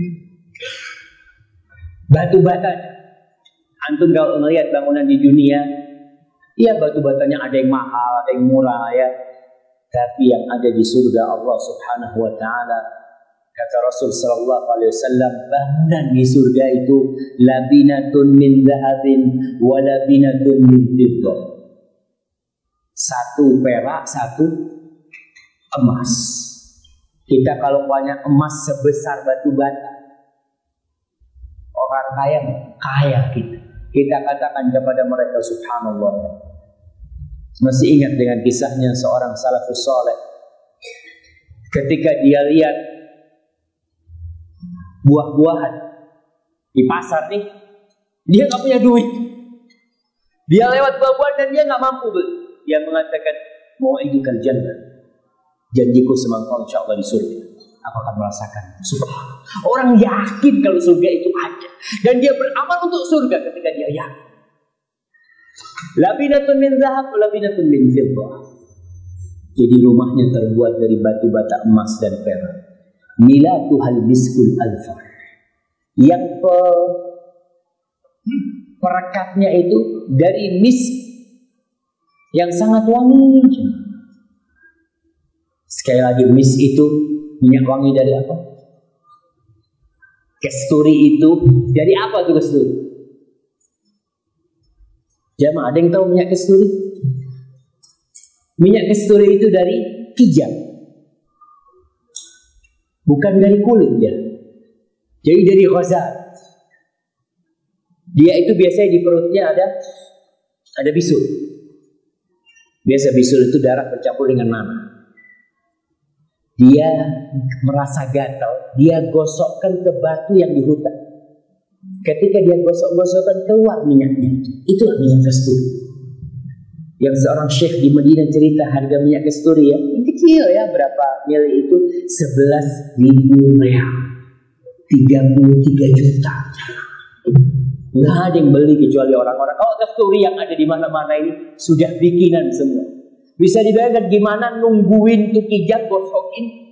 Batu batanya. Antum kalau melihat bangunan di dunia, ya batu batanya ada yang mahal, ada yang murah ya. Tapi yang ada di surga Allah Subhanahu wa taala, kata Rasul sallallahu alaihi wasallam, bangunan di surga itu labinatun min dhahabin wa labinatun min fiddah. Satu perak, satu emas. Kita kalau punya emas sebesar batu bata, orang kaya kita. Kita katakan kepada mereka subhanallah. Masih ingat dengan kisahnya seorang salafus saleh. Ketika dia lihat buah-buahan di pasar nih, dia nggak punya duit. Dia lewat buah-buahan dan dia nggak mampu beli. Dia mengatakan, mau'idukal jannah, janjiku sama engkau insya Allah di surga. Aku akan merasakan subhanallah. Orang yakin kalau surga itu ada, dan dia beramal untuk surga ketika dia yakin. Labinatun min zahab, labinatun min fiddah. Jadi rumahnya terbuat dari batu bata emas dan perak. Milatuhal miskul alfar. Yang perekatnya itu dari misk yang sangat wangi. Sekali lagi, misk itu minyak wangi dari apa? Kasturi itu dari apa tuh kasturi? Jamaah, ada yang tahu minyak kasturi? Minyak kasturi itu dari kijang, bukan dari kulit ya. Jadi dari ghazal. Dia itu biasanya di perutnya ada bisul. Biasa bisul itu darah bercampur dengan nanah. Dia merasa gatal, dia gosokkan ke batu yang di hutan. Ketika dia gosok-gosokkan, keluar minyaknya. Itulah minyak kasturi. Yang seorang syekh di Madinah cerita harga minyak kasturi ya, yang kecil ya, berapa mili itu? 11.000 real, 33 juta. Nggak ada yang beli kecuali orang-orang. Kalau kasturi yang ada di mana-mana ini sudah bikinan semua. Bisa dibayangkan gimana nungguin tuh kijang gosokin,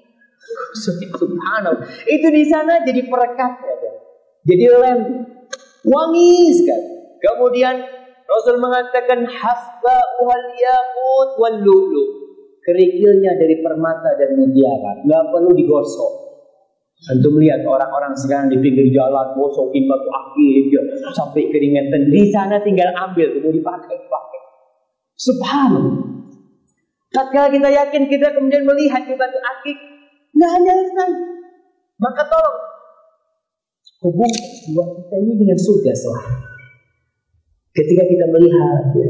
subhanallah. Itu di sana jadi perekat ya. Jadi lem, wangi sekali. Kemudian Rasul mengatakan hasba uhal yaqut wal lu'lu. Kerikilnya dari permata dan mutiara, nggak perlu digosok. Antum lihat orang-orang sekarang di pinggir jalan gosokin batu akik sampai keringetan. Di sana tinggal ambil, kemudian dipakai. Subhanallah. Tatkala kita yakin, kita kemudian melihat di batu akik, nggak ada lagi. Maka tolong hubung buat kita ini dengan surga soalnya. Ketika kita melihat ya,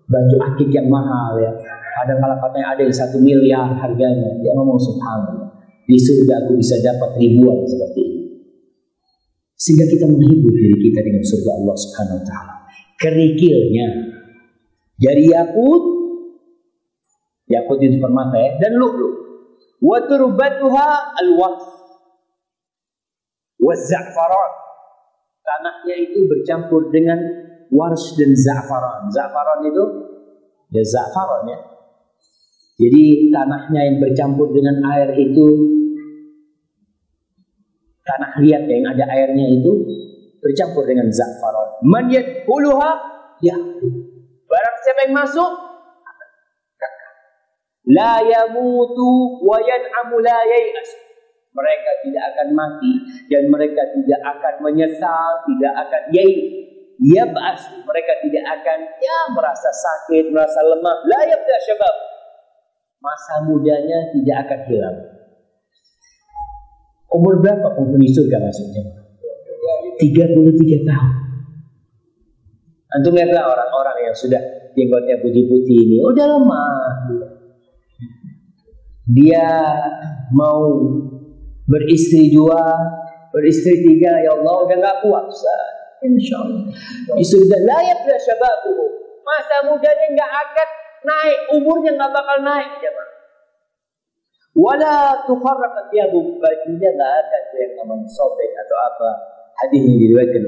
batu akik yang mahal ya, ada kala katanya ada yang 1 miliar harganya, dia ngomong subhanallah, di surga aku bisa dapat ribuan seperti ini. Sehingga kita menghibur diri kita dengan surga Allah Subhanahu Wa Taala. Kerikilnya dari yakut itu permata ya, dan lu'lu. Wa turbatuha al-waqf wa za'faran. Tanahnya itu bercampur dengan wars dan za'faran. Za'faran itu ya za'faran ya. Jadi tanahnya yang bercampur dengan air itu, tanah liat yang ada airnya itu bercampur dengan za'faran. Man yadkhuluha ya. Barang siapa yang masuk, la yamutu wa yan'amu la yai'as. Mereka tidak akan mati dan mereka tidak akan menyesal, tidak akan yab'as. Mereka tidak akan merasa sakit, merasa lemah. La yabda syabab. Masa mudanya tidak akan hilang. Umur berapa penghuni surga maksudnya? 33 tahun. Antum lihatlah orang-orang yang sudah jenggotnya putih-putih ini, udah lama. Dia mau beristri 2, beristri 3, ya Allah udah nggak kuat. Insyaallah. Di surga layak lah syababuhu. Masa mudanya nggak akan naik, umurnya nggak bakal naik, jemaah. Wala tufarraqat yabu, bajunya nggak ada yang namanya sobek atau apa. Hadis yang diriwayatkan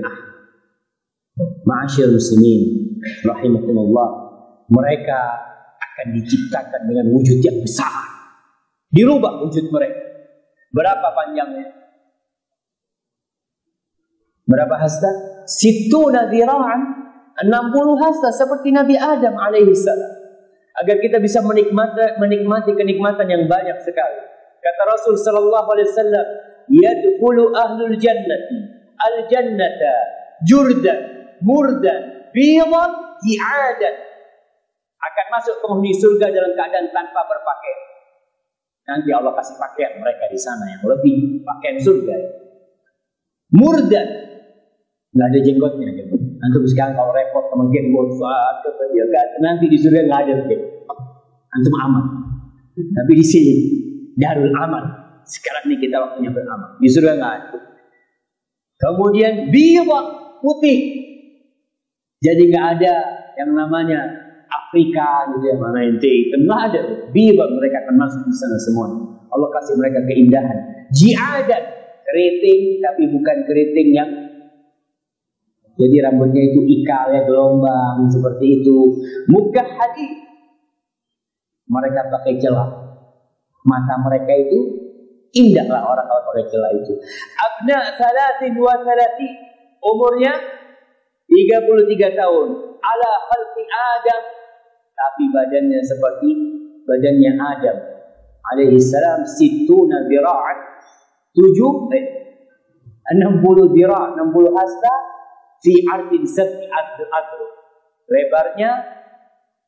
Ma'asyiral muslimin rahimakumullah, mereka akan diciptakan dengan wujud yang besar. Dirubah wujud mereka. Berapa panjangnya? Berapa hasta? 60 dhira'an, 60 hasta seperti Nabi Adam alaihi salam. Agar kita bisa menikmati kenikmatan yang banyak sekali. Kata Rasul sallallahu alaihi wasallam, yadkhulu ahlul jannati al-jannata jurdan murdan bidan i'adan. Akan masuk penghuni surga dalam keadaan tanpa berpakaian. Nanti Allah kasih pakaian mereka di sana yang lebih, pakaian surga. Murdan, nggak ada jenggotnya. Antum sekarang kalau repot sama jenggot, nanti di surga nggak ada lagi. Antum aman. Tapi di sini darul aman. Sekarang ini kita waktunya beramal. Di surga nggak ada. Kemudian biwa, putih. Jadi nggak ada yang namanya Afrika gitu ya, mana ente hitam, nggak ada. Biwa, mereka akan masuk di sana semua. Allah kasih mereka keindahan. Ji'adan, keriting, tapi bukan keriting yang jadi rambutnya itu ikal ya, gelombang seperti itu. Mukah hadid, mereka pakai celah. Mata mereka itu indahlah orang kalau pakai celah itu. Abna 33, umurnya 33 tahun. Ala khalqi Adam, tapi badannya seperti badannya Adam alaihi salam. 60 dhira'an, 60 dhira', 60 hasta fi ardin sab'i adru. lebarnya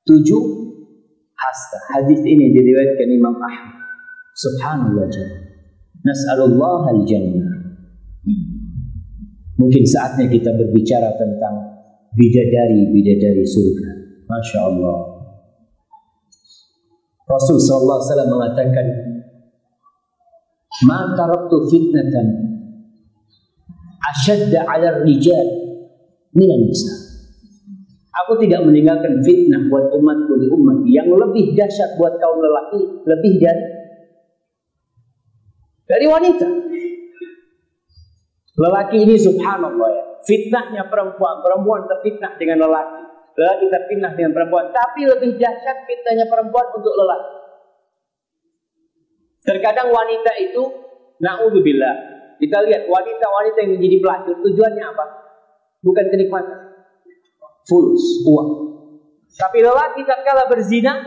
7 hasta. Hadis ini diriwayatkan Imam Ahmad. Subhanallah jalla. Nas'alullah al-jannah. Mungkin saatnya kita berbicara tentang bidadari surga. Masya Allah. Rasul sallallahu alaihi wasallam mengatakan, "Ma taraktu fitnatan asyadda 'ala ar-rijal min an-nisa." Aku tidak meninggalkan fitnah buat umatku di umat yang lebih dahsyat buat kaum lelaki lebih dari wanita. Lelaki ini subhanallah ya, fitnahnya perempuan terfitnah dengan lelaki terfitnah dengan perempuan, tapi lebih dahsyat fitnahnya perempuan untuk lelaki. Terkadang wanita itu, na'udzubillah, kita lihat wanita-wanita yang menjadi pelacur, tujuannya apa? Bukan kenikmatan, fulus, uang. Tapi lelaki tatkala berzina,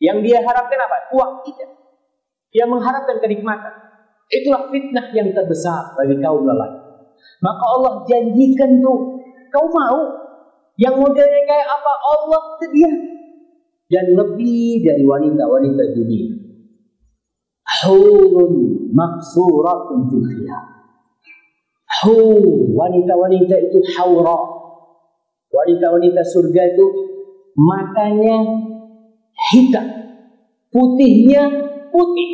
yang dia harapkan apa? Uang, tidak. Dia mengharapkan kenikmatan. Itulah fitnah yang terbesar bagi kaum lelaki. Maka Allah janjikan tuh, kau mau yang modelnya kayak apa? Allah sedia. Dan lebih dari wanita-wanita dunia. Hurun maksuratun fil khiyam. Hur, wanita-wanita itu haura. Wanita-wanita surga itu matanya hitam, putihnya putih.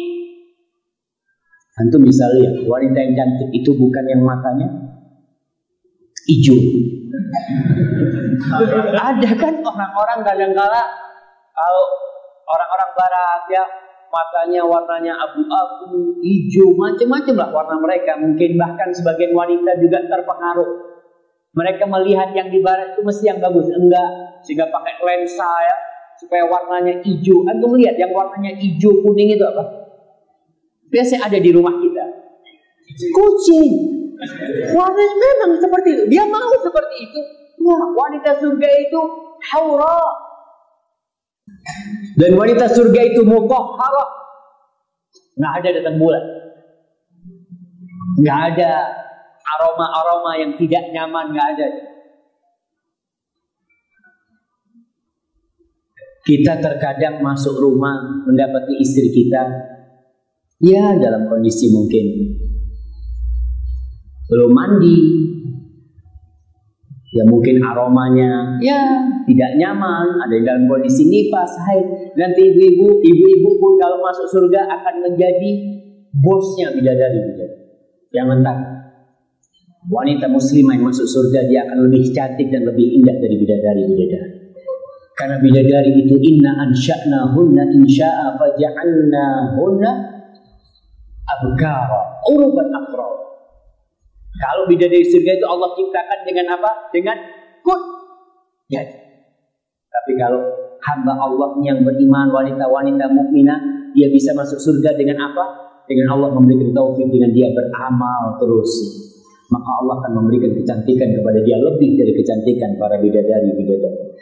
Antum bisa lihat wanita yang cantik itu bukan yang matanya hijau. Ada kan orang-orang kadang-kala kalau orang-orang barat ya, matanya warnanya abu-abu, hijau, macam-macam lah warna mereka. Mungkin bahkan sebagian wanita juga terpengaruh. Mereka melihat yang di barat itu mesti yang bagus, enggak, sehingga pakai lensa ya supaya warnanya hijau. Antum lihat yang warnanya hijau kuning itu apa? Biasa ada di rumah kita. Kucing. Warnanya memang seperti itu. Dia mau seperti itu. Nah, wanita surga itu haura. Dan wanita surga itu mutahharah. Nggak ada datang bulan. Nggak ada aroma-aroma yang tidak nyaman, nggak ada. Kita terkadang masuk rumah mendapati istri kita ya dalam kondisi mungkin belum mandi, ya mungkin aromanya ya tidak nyaman, ada yang dalam kondisi nifas, haid. Nanti ibu-ibu pun kalau masuk surga akan menjadi bosnya bidadari. Jangan takut, wanita muslimah yang masuk surga dia akan lebih cantik dan lebih indah dari bidadari. Karena bidadari itu inna ansha'nahunna insya'a faja'alnahunna abkara uruban atrab. Kalau bidadari surga itu Allah ciptakan dengan apa? Dengan kun. Jadi. Tapi kalau hamba Allah yang beriman, wanita-wanita mukminah, dia bisa masuk surga dengan apa? Dengan Allah memberikan taufik, dengan dia beramal terus. Maka Allah akan memberikan kecantikan kepada dia lebih dari kecantikan para bidadari-bidadari.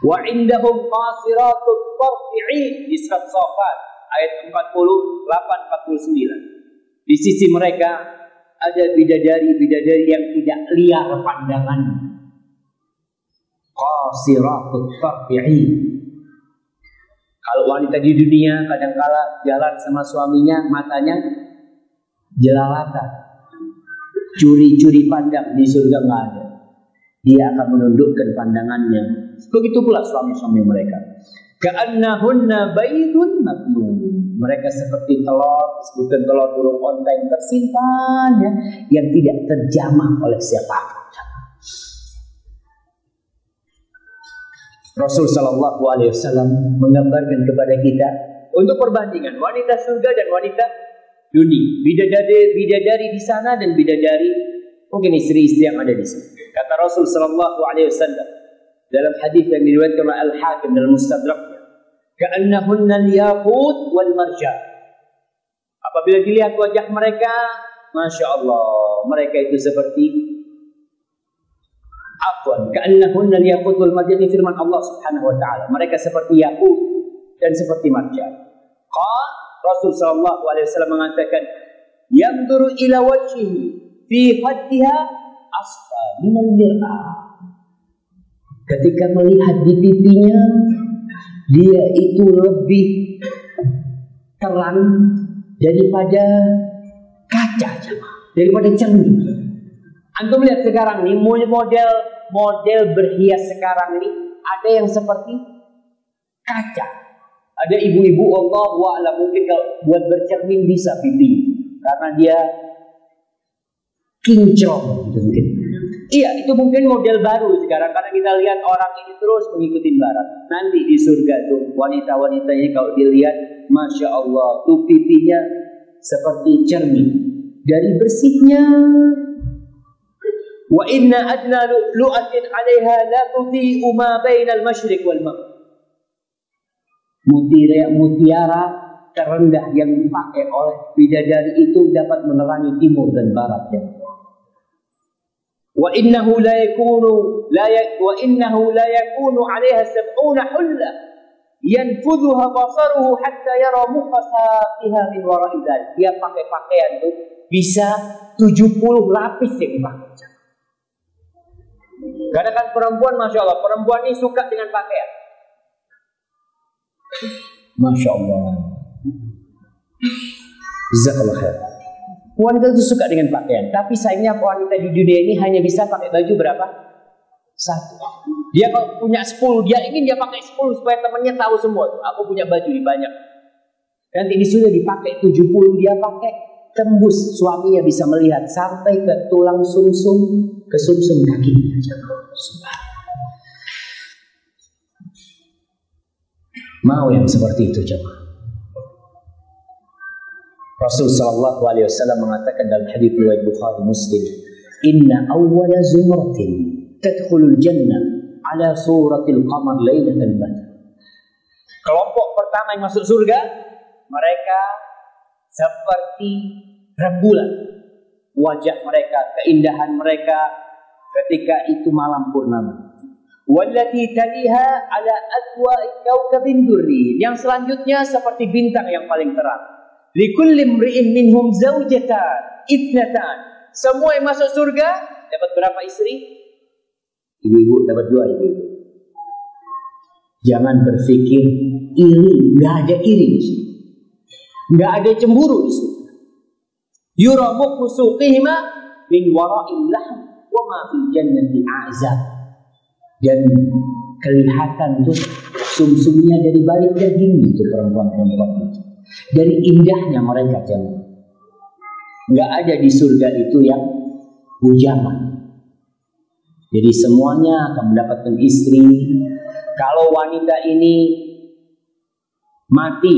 Wa indahum qasiratut tarfi'in di surat Shafat ayat 48-49. Di sisi mereka ada bidadari-bidadari yang tidak liar pandangan. Qasiratut tarfi'in. Kalau wanita di dunia kadang-kala jalan sama suaminya matanya jelalatan, curi-curi pandang. Di surga nggak ada. Dia akan menundukkan pandangannya. Begitu pula suami-suami mereka. Ka'annahunna baydun maknun. Mereka seperti telur, sebutkan telur burung onta yang tersimpan ya, yang tidak terjamah oleh siapapun. Rasul sallallahu alaihi wasallam menggambarkan kepada kita untuk perbandingan wanita surga dan wanita dunia. Bidadari di sana dan bidadari mungkin istri-istri yang ada di sini. Kata Rasul sallallahu alaihi wasallam dalam hadis yang diriwayatkan oleh Al-Hakim dalam Mustadraknya, ka'annahunna al-yaqut wal marjan. Apabila dilihat wajah mereka, masya Allah, mereka itu seperti ka'annahunna al-yaqut wal marjan. Ini firman Allah Subhanahu wa taala. Mereka seperti yaqut dan seperti marjan. Rasul sallallahu alaihi wasallam mengatakan, yamduru ila wajhihi fi khaddiha asfa min al-mir'ah. ketika melihat di pipinya, dia itu lebih terang daripada kaca, daripada cermin. Antum lihat sekarang nih, model berhias sekarang ini ada yang seperti kaca. Ada ibu-ibu Allahu a'lam mungkin kalau buat bercermin bisa pipi karena dia kinclong gitu mungkin. Iya, itu mungkin model baru sekarang karena kita lihat orang ini terus mengikuti barat. Nanti di surga tuh wanita-wanitanya kalau dilihat, masya Allah, tuh pipinya seperti cermin dari bersihnya. Wa inna adna lu'atin 'alaiha la tudhi'u ma bainal masyriq wal maghrib. Mutiara terendah yang dipakai oleh bidadari itu dapat menerangi timur dan barat ya. Wa innahu la yakunu 'alaiha 70 hulla yanfudhuha basaruhu hatta yara muqasafiha min wara'i dzalik. Dia pakai pakaian tuh bisa 70 lapis yang dipakai. Kadang-kadang perempuan, masya Allah, perempuan ini suka dengan pakaian. Masya Allah. Jazakallah khair. Wanita itu suka dengan pakaian, tapi sayangnya wanita di dunia ini hanya bisa pakai baju berapa? 1. Dia kalau punya 10, dia ingin dia pakai 10 supaya temannya tahu semua. Aku punya baju ini banyak. Nanti ini sudah dipakai 70, dia pakai tembus, suaminya bisa melihat sampai ke tulang sumsum, ke sumsum kakinya. Mau yang seperti itu jemaah. Rasul sallallahu alaihi wasallam mengatakan dalam hadis riwayat Bukhari Muslim, "Inna awwala zumratin tadkhulul jannah ala suratil qamar lailatal badr." Kelompok pertama yang masuk surga, mereka seperti rembulan. Wajah mereka, keindahan mereka ketika itu malam purnama. Wallati taliha ala adwa'i kaukabin durri. Yang selanjutnya seperti bintang yang paling terang. Likulli imri'in minhum zawjatan ithnatan. Semua yang masuk surga dapat berapa istri? Ibu-ibu dapat 2 ibu. Jangan berpikir iri, enggak ada iri di sini. Enggak ada cemburu di sini. Yura muqsuqihima min wara'il lahm wa ma fil jannati a'zab. Dan kelihatan tuh sumsumnya dari balik daging itu perempuan-perempuan itu. Dari indahnya mereka jemaah. Enggak ada di surga itu yang bujangan. Jadi semuanya akan mendapatkan istri. Kalau wanita ini mati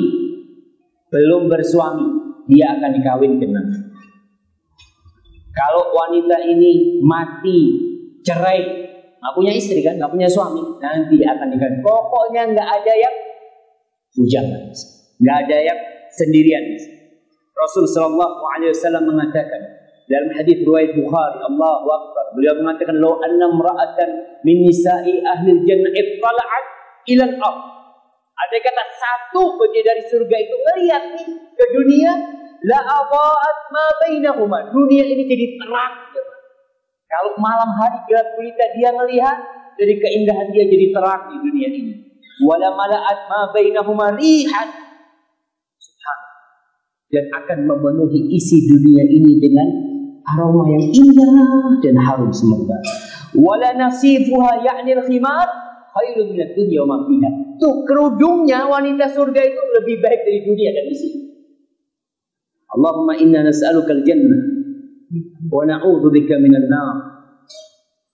belum bersuami, dia akan dikawinkan nanti. Kalau wanita ini mati cerai, nggak punya istri kan, nggak punya suami, nanti akan dikawinkan. Pokoknya nggak ada yang bujangan, nggak ada yang sendirian. Rasul sallallahu alaihi wasallam mengatakan dalam hadis riwayat Bukhari, Allahu Akbar, beliau mengatakan, "Law anna imra'atan min nisa'i ahli jannah ittala'at ila al-ard." Ada kata satu saja dari surga itu melihat nih ke dunia, la adha'at ma bainahuma. Dunia ini jadi terang. Kalau malam hari gelap gulita dia melihat, dari keindahan dia jadi terang di dunia ini. Wala mala'at ma bainahuma rihan. Dan akan memenuhi isi dunia ini dengan aroma yang indah dan harum semerbak. Wala nasifuha ya'ni al-khimar khairun min ad-dunya wa ma fiha. Tuh kerudungnya wanita surga itu lebih baik dari dunia dan isi. Allahumma inna nas'aluka al-jannah wa na'udzubika minan nar.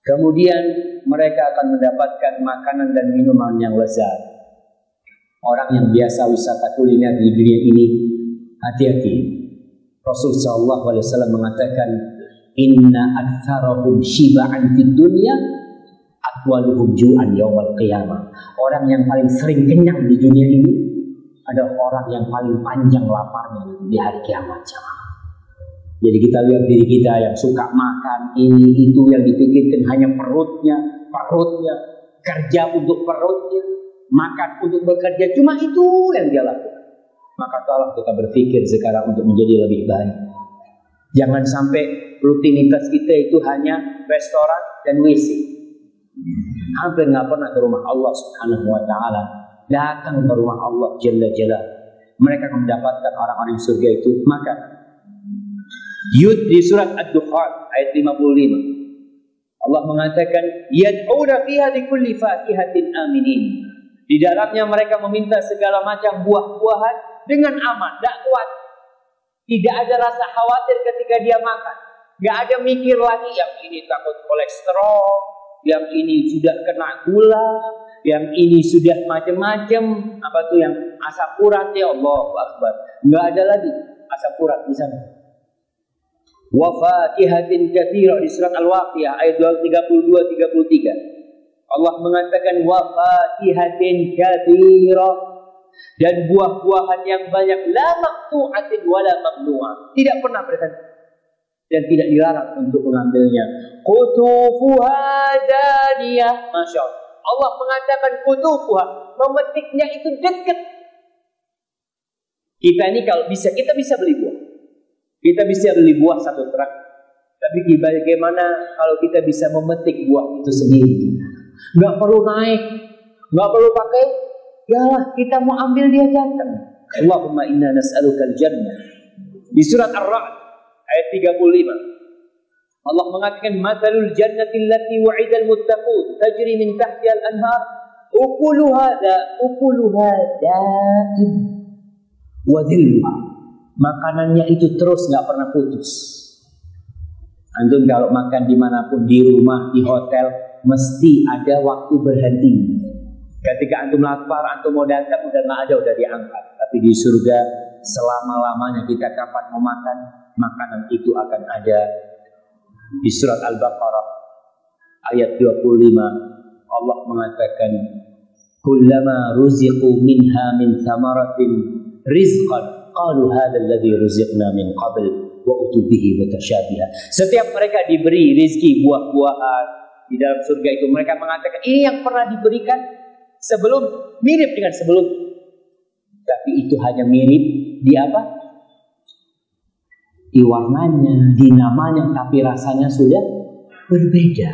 Kemudian mereka akan mendapatkan makanan dan minuman yang lezat. Orang yang biasa wisata kuliner di dunia ini, hati-hati. Rasul sallallahu alaihi wasallam mengatakan, "Inna aktsarahum shiba'an fid dunya atwaluhum ju'an yaumil qiyamah." Orang yang paling sering kenyang di dunia ini adalah orang yang paling panjang laparnya di hari kiamat. Jadi kita lihat diri kita yang suka makan ini itu yang dipikirkan hanya perutnya, kerja untuk perutnya, makan untuk bekerja, cuma itu yang dia lakukan. Maka tolong kita berpikir sekarang untuk menjadi lebih baik. Jangan sampai rutinitas kita itu hanya restoran dan WC. Hampir nggak pernah ke rumah Allah Subhanahu wa Ta'ala. Datang ke rumah Allah Jalla Jalla. Mereka akan mendapatkan orang-orang yang surga itu makan. Di surat Ad-Dukhan ayat 55. Allah mengatakan, yad'una fiha likulli fakihatin aminin. Di dalamnya mereka meminta segala macam buah-buahan dengan aman, tidak kuat. Tidak ada rasa khawatir ketika dia makan. Nggak ada mikir lagi yang ini takut kolesterol, yang ini sudah kena gula, yang ini sudah macam-macam. Apa tuh yang asam urat, ya Allahu Akbar. Nggak ada lagi asam urat di sana. Wa fakihatin katsira di surat Al-Waqiah ayat 32-33. Allah mengatakan wa fakihatin katsira, dan buah-buahan yang banyak, la maqtu'atin wala mamnu'ah, tidak pernah berhenti dan tidak dilarang untuk mengambilnya. Qutufuha daniyah. Masya Allah. Allah mengatakan qutufuha, memetiknya itu dekat. Kita ini kalau bisa, kita bisa beli buah. Kita bisa beli buah satu truk. Tapi bagaimana kalau kita bisa memetik buah itu sendiri? Nggak perlu naik, nggak perlu pakai. Yalah, kita mau ambil dia datang. Allahumma inna nas'aluka al-jannah. Di surat Ar-Ra'd ayat 35. Allah mengatakan mathalul jannati allati wa'ida al-muttaqun tajri min tahtiha al-anhar ukuluha da'im wa dhilluha. Makanannya itu terus nggak pernah putus. Antum kalau makan dimanapun, di rumah, di hotel, mesti ada waktu berhenti. Ketika antum lapar, antum mau datang, udah nggak ada, udah diangkat. Tapi di surga selama-lamanya kita kapan mau makan, makanan itu akan ada. Di surat Al-Baqarah ayat 25 Allah mengatakan kullama ruziqu minha min thamaratin rizqan qalu hadha alladhi ruziqna min qabl wa utubihi mutasyabiha. Setiap mereka diberi rezeki buah-buahan di dalam surga itu, mereka mengatakan ini yang pernah diberikan sebelum, mirip dengan sebelum. Tapi itu hanya mirip di apa? Di warnanya, di namanya, tapi rasanya sudah berbeda.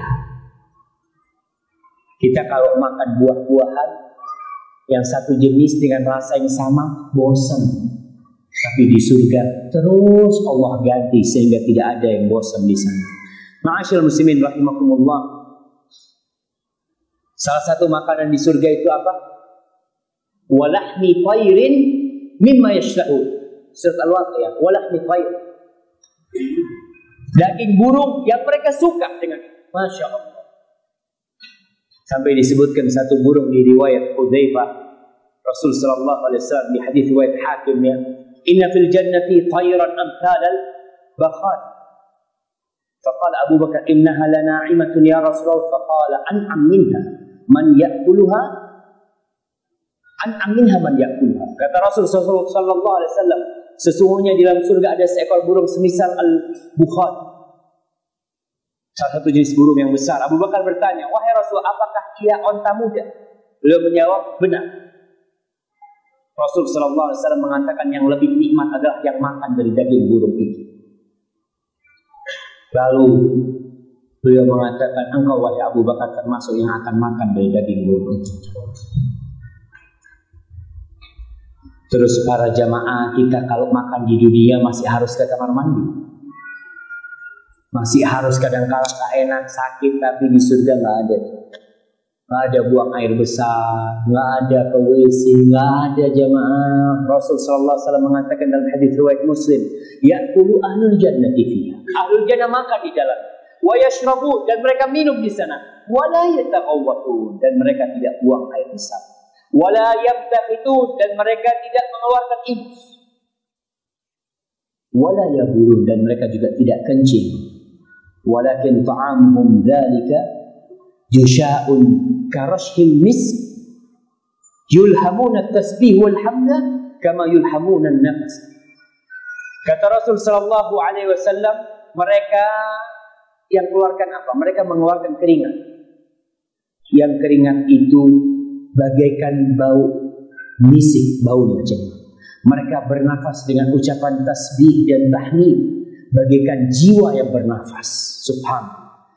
Kita kalau makan buah-buahan yang satu jenis dengan rasa yang sama, bosan. Tapi di surga terus Allah ganti sehingga tidak ada yang bosan di sana. Ma'asyiral muslimin rahimakumullah. Salah satu makanan di surga itu apa? Walahmi tayrin mimma yashta'un. Surat Al-Waqiah, walahmi tayr. Daging burung yang mereka suka dengan. Masya Allah. Sampai disebutkan satu burung di riwayat Hudzaifah, Rasul sallallahu alaihi wasallam di hadis riwayat Hakim, ya, inna fil jannati tayran amthal al-bakhat. Faqala Abu Bakar innaha lana'imatun ya Rasulullah. Faqala an'am minha man ya'kuluha, an'am minha man ya'kuluha. Kata Rasul sallallahu alaihi wasallam, sesungguhnya di dalam surga ada seekor burung semisal al-bukhat, salah satu jenis burung yang besar. Abu Bakar bertanya, wahai Rasul, apakah ia onta muda? Beliau menjawab, benar. Rasul sallallahu alaihi wasallam mengatakan yang lebih nikmat adalah yang makan dari daging burung itu. Lalu beliau mengatakan, engkau wahai Abu Bakar termasuk yang akan makan dari daging burung itu. Terus para jamaah, kita kalau makan di dunia masih harus ke kamar mandi, masih harus kadang-kala tak enak, sakit, tapi di surga nggak ada. Nggak ada buang air besar, nggak ada ke WC, nggak ada jamaah. Rasul sallallahu alaihi wasallam mengatakan dalam hadis riwayat Muslim, ya'kulu ahlul jannati fiha. Ahlul jannah makan di dalam, wa yashrabu, dan mereka minum di sana, wa la yataqawwatun, dan mereka tidak buang air besar, wa la yabtakhitun, dan mereka tidak mengeluarkan ingus, wa la yabulun, dan mereka juga tidak kencing. Walakin ta'amuhum dzalika jusha'un karashhil misk yulhamuna at-tasbih wal hamda kama yulhamuna an-nafs. Kata Rasul sallallahu alaihi wasallam, mereka yang keluarkan apa? Mereka mengeluarkan keringat. Yang keringat itu bagaikan bau misik, baunya jemaah. Mereka bernafas dengan ucapan tasbih dan tahmid bagaikan jiwa yang bernafas. Subhanallah.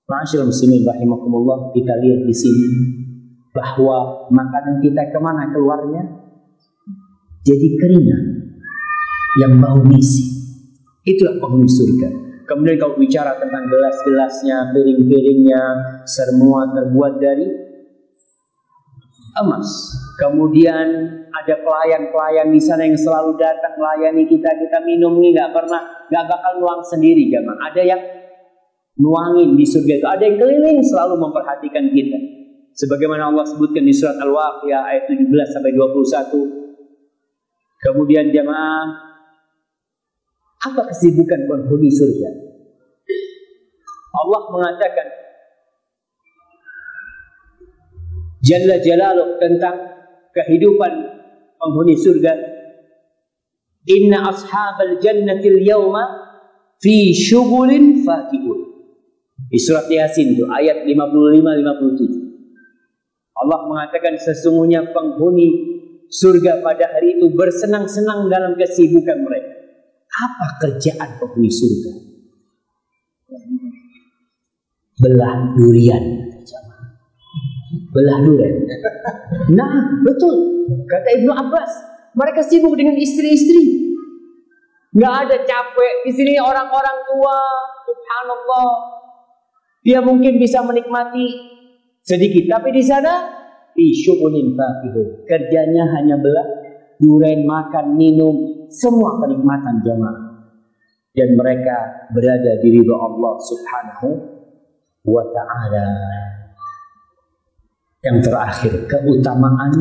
Ma'asyiral muslimin rahimakumullah, kita lihat di sini bahwa makanan kita kemana keluarnya? Jadi keringat yang bau misi. Itulah penghuni surga. Kemudian kalau bicara tentang gelas-gelasnya, piring-piringnya, semua terbuat dari emas. Kemudian ada pelayan-pelayan di sana yang selalu datang melayani kita. Kita minum ini nggak bakal nuang sendiri, jamaah. Ada yang nuangin di surga itu. Ada yang keliling selalu memperhatikan kita. Sebagaimana Allah sebutkan di surat Al-Waqiah ayat 17 sampai 21. Kemudian jamaah, apa kesibukan penghuni surga? Allah mengatakan Jalla Jalaluh tentang kehidupan penghuni surga. Inna ashabal jannatil yawma fi syughulin fakihun. Di surat Yasin itu ayat 55-57. Allah mengatakan sesungguhnya penghuni surga pada hari itu bersenang-senang dalam kesibukan mereka. Apa kerjaan penghuni surga? Belah durian. Belah durian. Nah, betul. Kata Ibnu Abbas, mereka sibuk dengan istri-istri. Nggak ada capek. Di sini orang-orang tua, subhanallah, dia mungkin bisa menikmati sedikit, tapi di sana isyu'unin fakihun. Kerjanya hanya belah durian, makan, minum, semua kenikmatan jamaah. Dan mereka berada di ridha Allah subhanahu wa ta'ala. Yang terakhir, keutamaan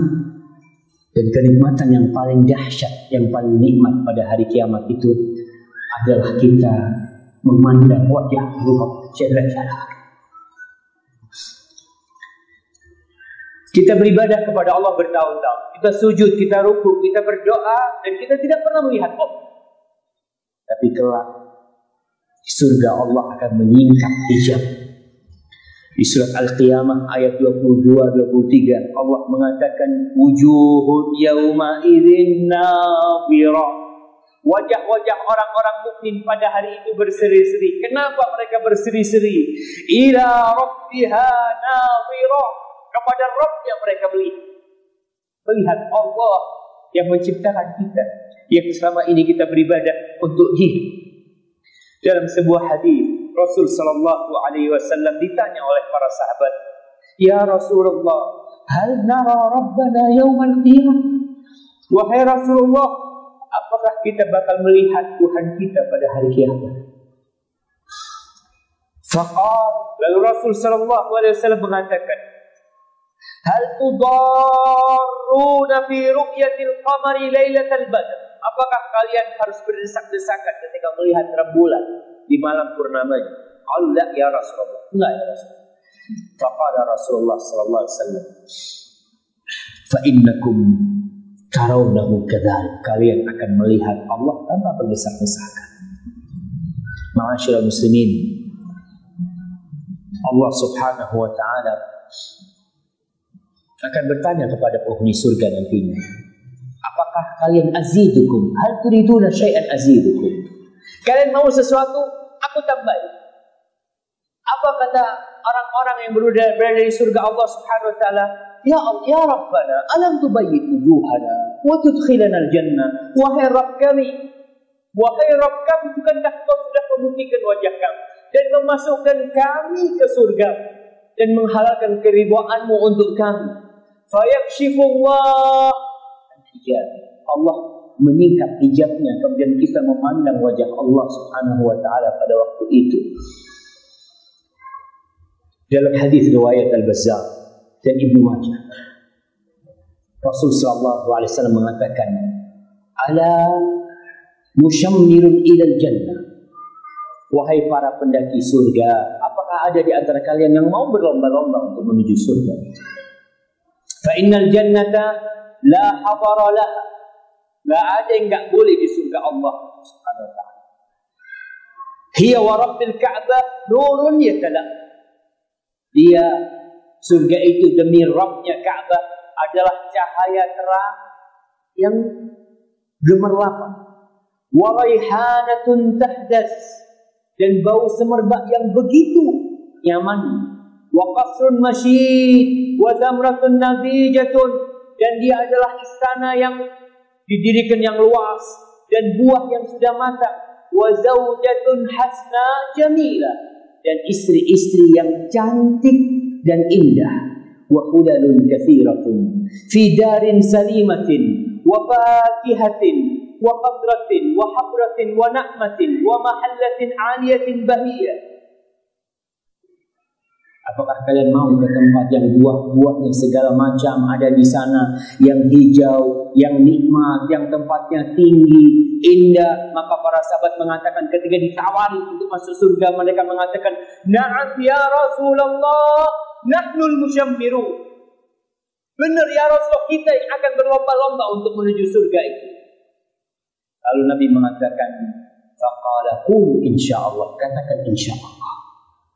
dan kenikmatan yang paling dahsyat, yang paling nikmat pada hari kiamat itu adalah kita memandang wajah Allah Jalla Jalaluh. Kita beribadah kepada Allah bertahun-tahun. Kita sujud, kita ruku, kita berdoa, dan kita tidak pernah melihat Allah. Tapi kelak di surga Allah akan menyingkap hijab. Di surat Al-Qiyamah ayat 22-23 Allah mengatakan wujuhun yawma idzin nadhirah. Wajah-wajah orang-orang mukmin pada hari itu berseri-seri. Kenapa mereka berseri-seri? Ila rabbiha nadhirah. Kepada Rabb-Nya mereka melihat Allah yang menciptakan kita, yang selama ini kita beribadah untuk Dia. Dalam sebuah hadis Rasul sallallahu alaihi wasallam ditanya oleh para sahabat, "Ya Rasulullah, hal nara Rabbana yaumal qiyamah?" Wahai Rasulullah, apakah kita bakal melihat Tuhan kita pada hari kiamat? Faqal, lalu Rasul sallallahu alaihi wasallam mengatakan, hal tudarruna fi ru'yatil qamari lailatal badr? Apakah kalian harus berdesak-desakan ketika melihat rembulan di malam purnamanya? Allah ya Rasulullah. Enggak ya Rasulullah. Faqala Rasulullah sallallahu alaihi wasallam, fa innakum tarawnahu kadzalik. Kalian akan melihat Allah tanpa berdesak-desakan. Ma'asyiral muslimin, Allah Subhanahu wa taala akan bertanya kepada penghuni surga nantinya, apakah kalian azidukum? Hal turiduna syai'an azidukum? Kalian mau sesuatu, aku tambahin. Apa kata orang-orang yang berada di surga Allah Subhanahu wa taala? Ya Allah, ya Rabbana, alam tubayyit wujuhana wa tudkhilana al-jannah. Wahai Rabb kami, bukankah Kau sudah membuktikan wajah kami dan memasukkan kami ke surga dan menghalalkan keridhaan-Mu untuk kami? Fayakshifullah hijab. Allah menyingkap hijabnya, kemudian kita memandang wajah Allah Subhanahu wa taala pada waktu itu. Dalam hadis riwayat Al-Bazzar dan Ibnu Majah, Rasul sallallahu alaihi wasallam mengatakan, "Ala mushammirun ilal jannah." Wahai para pendaki surga, apakah ada di antara kalian yang mau berlomba-lomba untuk menuju surga? Fa innal jannata la hadara laha. Enggak ada yang enggak boleh di surga Allah Subhanahu wa taala. Hiya wa rabbil Ka'bah nurun yatala. Dia surga itu demi Rabbnya Ka'bah adalah cahaya terang yang gemerlapan. Wa raihanatun tahdas, dan bau semerbak yang begitu nyaman. Wa qasrun masyid wa zamratun nadijatun, dan dia adalah istana yang didirikan yang luas dan buah yang sudah matang. Wa zaujatun hasna jamila, dan istri-istri yang cantik dan indah. Wa hulalun katsiratun fi darin salimatin wa fakihatin wa qadratin wa habratin wa na'matin wa mahallatin 'aliyatin bahiyah. Apakah kalian mau ke tempat yang buah-buahnya segala macam ada di sana, yang hijau, yang nikmat, yang tempatnya tinggi, indah? Maka para sahabat mengatakan ketika ditawari untuk masuk surga, mereka mengatakan, "Na'am ya Rasulullah, nahnul musyammirun." Benar ya Rasulullah, kita yang akan berlomba-lomba untuk menuju surga itu. Lalu Nabi mengatakan, "Faqala qulu insyaallah," katakan insyaallah.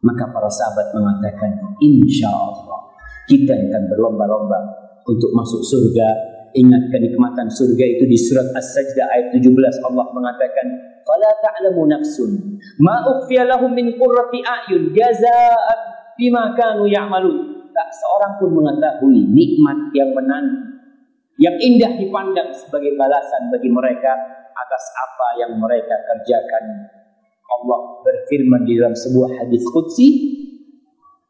Maka para sahabat mengatakan, insya Allah kita akan berlomba-lomba untuk masuk surga. Ingat kenikmatan surga itu di surat As-Sajdah ayat 17. Allah mengatakan, "Fala ta'lamu nafsun ma ukhfiya lahum min qurrati a'yun jazaa'an bima kanu ya'malun." Tak seorang pun mengetahui nikmat yang menanti, yang indah dipandang sebagai balasan bagi mereka atas apa yang mereka kerjakan. Allah berfirman di dalam sebuah hadis qudsi,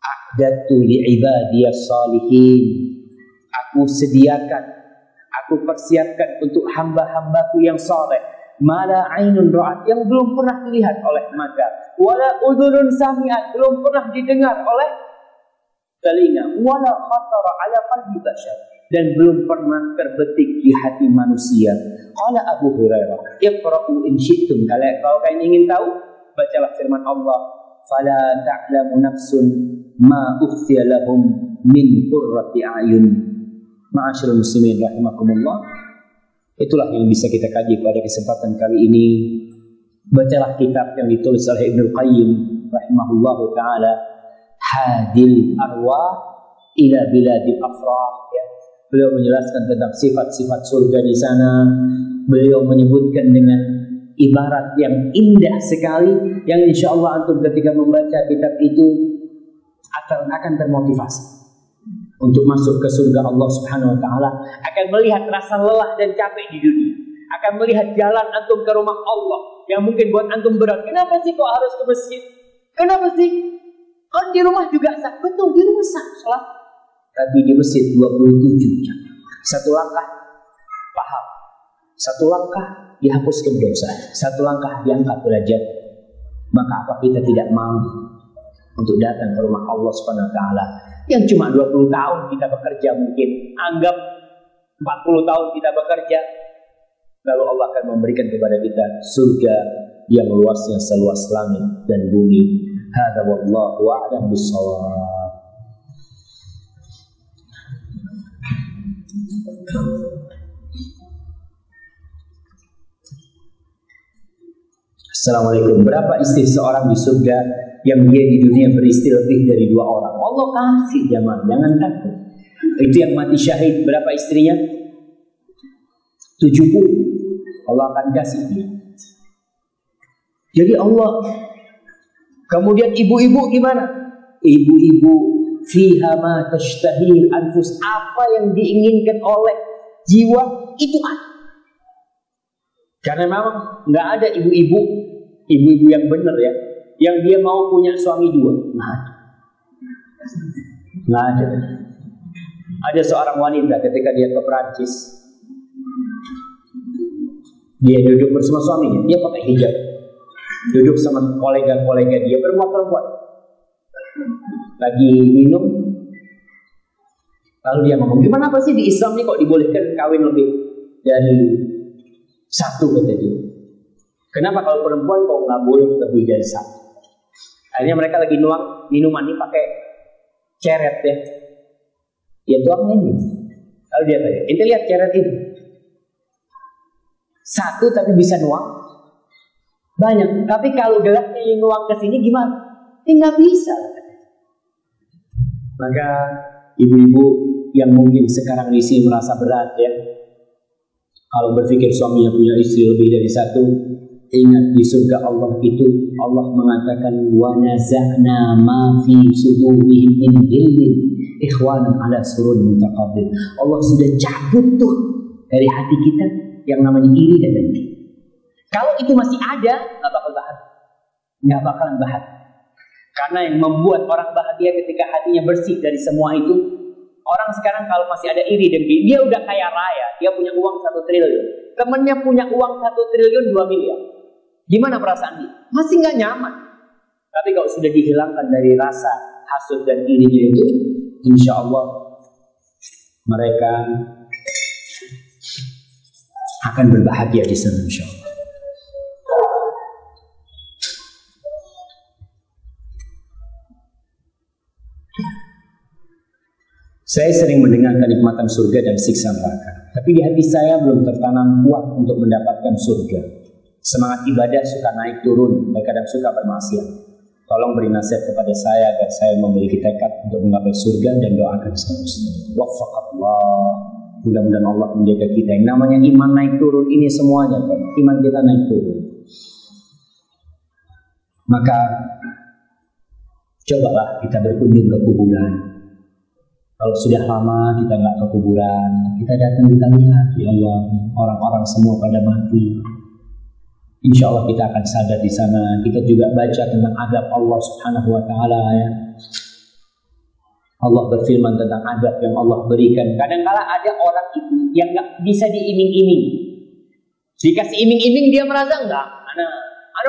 "A'dadtu li'ibadiyas salihin." Aku sediakan, aku persiapkan untuk hamba-hambaku yang saleh, mala ainun ra'at, yang belum pernah dilihat oleh mata, wala udhunun sami'at, belum pernah didengar oleh telinga, wala khatara ala qalbi bashar, dan belum pernah terbetik di hati manusia. Qala Abu Hurairah, "Iqra'u in syi'tum." Kalau kalian ingin tahu, bacalah firman Allah, "Fala ta'lamu nafsun ma ukhfiya lahum min qurrati a'yun." Ma'asyiral muslimin rahimakumullah. Itulah yang bisa kita kaji pada kesempatan kali ini. Bacalah kitab yang ditulis oleh Ibnu Qayyim rahimahullahu taala, Hadil Arwah ila Biladil Afrah, ya. Beliau menjelaskan tentang sifat-sifat surga di sana. Beliau menyebutkan dengan ibarat yang indah sekali, yang insya Allah antum ketika membaca kitab itu akan termotivasi untuk masuk ke surga Allah Subhanahu Wa Taala, akan melihat rasa lelah dan capek di dunia, akan melihat jalan antum ke rumah Allah yang mungkin buat antum berat. Kenapa sih kok harus ke masjid? Kenapa sih? Kan di rumah juga sah. Betul, di rumah sah sholat, tapi di masjid 27 jam. Satu langkah paham, satu langkah dihapuskan dosa, satu langkah diangkat derajat. Maka apa kita tidak mau untuk datang ke rumah Allah Subhanahu Wa Taala yang cuma 20 tahun kita bekerja, mungkin anggap 40 tahun kita bekerja, lalu Allah akan memberikan kepada kita surga yang luasnya seluas langit dan bumi. Hadza wallahu a'lam bissawab. Assalamualaikum. Berapa istri seorang di surga yang dia di dunia beristri lebih dari 2 orang? Allah kasih jamaah, jangan takut. Itu yang mati syahid, berapa istrinya? 70. Allah akan kasih dia. Jadi Allah. Kemudian ibu-ibu gimana? Ibu-ibu fiha ma tashtahil anfus, apa yang diinginkan oleh jiwa itu ada. Karena memang nggak ada ibu-ibu yang benar ya, yang dia mau punya suami 2. Nggak ada. Ada seorang wanita ketika dia ke Perancis, dia duduk bersama suaminya, dia pakai hijab, duduk sama kolega-kolega dia perempuan, lagi minum. Lalu dia ngomong, gimana apa sih di Islam ini kok dibolehkan kawin lebih dari 1, kata dia. Kenapa kalau perempuan kok nggak boleh lebih dari 1? Akhirnya mereka lagi nuang minuman ini pakai ceret ya. Ya tuang ini. Lalu dia tanya, ente lihat ceret ini? 1 tapi bisa nuang banyak. Tapi kalau gelasnya yang nuang ke sini gimana? Nggak bisa. Maka ibu-ibu yang mungkin sekarang di sini merasa berat ya, kalau berpikir suaminya punya istri lebih dari 1, Ingat di surga Allah itu Allah mengatakan wa naza'na ma fi sudurihim min ghillin ikhwanan ala surur mutaqabbil. Allah sudah cabut tuh dari hati kita yang namanya iri dan dengki. Kalau itu masih ada, nggak bakal bahagia, nggak bakalan bahagia. Karena yang membuat orang bahagia ketika hatinya bersih dari semua itu, orang sekarang kalau masih ada iri dengki, dia udah kaya raya, dia punya uang 1 triliun, temennya punya uang 1 triliun 2 miliar. Gimana perasaan dia? Masih nggak nyaman. Tapi kalau sudah dihilangkan dari rasa hasud dan irinya itu, insya Allah mereka akan berbahagia di sana, insya Allah. Saya sering mendengar kenikmatan surga dan siksa neraka, tapi di hati saya belum tertanam kuat untuk mendapatkan surga. Semangat ibadah suka naik turun, terkadang suka bermaksiat. Tolong beri nasihat kepada saya agar saya memiliki tekad untuk menggapai surga dan doakan saya. Waffaqallah. Mudah-mudahan Allah menjaga kita. Yang namanya iman naik turun ini semuanya kan, iman kita naik turun. Maka cobalah kita berkunjung ke kuburan. Kalau sudah lama kita nggak ke kuburan, kita datang kita lihat, ya Allah, orang-orang semua pada mati. Insya Allah kita akan sadar di sana. Kita juga baca tentang adab Allah Subhanahu Wa Taala ya. Allah berfirman tentang adab yang Allah berikan. Kadang-kala ada orang itu yang nggak bisa diiming-iming. Dikasih iming-iming dia merasa enggak, ana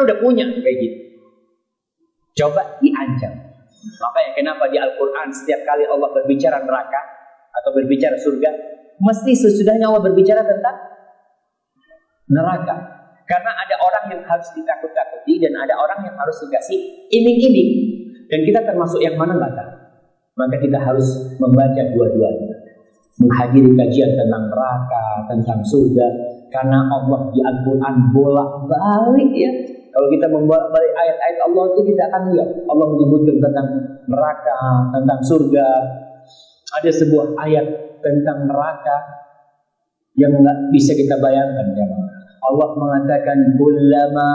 udah punya kayak gitu. Coba diancam. Makanya kenapa di Al-Quran setiap kali Allah berbicara neraka atau berbicara surga, mesti sesudahnya Allah berbicara tentang neraka. Karena ada orang yang harus ditakut-takuti dan ada orang yang harus dikasih iming-iming. Dan kita termasuk yang mana nggak tahu. Maka kita harus membaca dua-duanya. Menghadiri kajian tentang neraka, tentang surga. Karena Allah di Al-Quran bolak-balik ya. Kalau kita membolak-balik ayat-ayat Allah itu kita akan lihat. Allah menyebutkan tentang neraka, tentang surga. Ada sebuah ayat tentang neraka yang nggak bisa kita bayangkan ya. Allah mengatakan kullama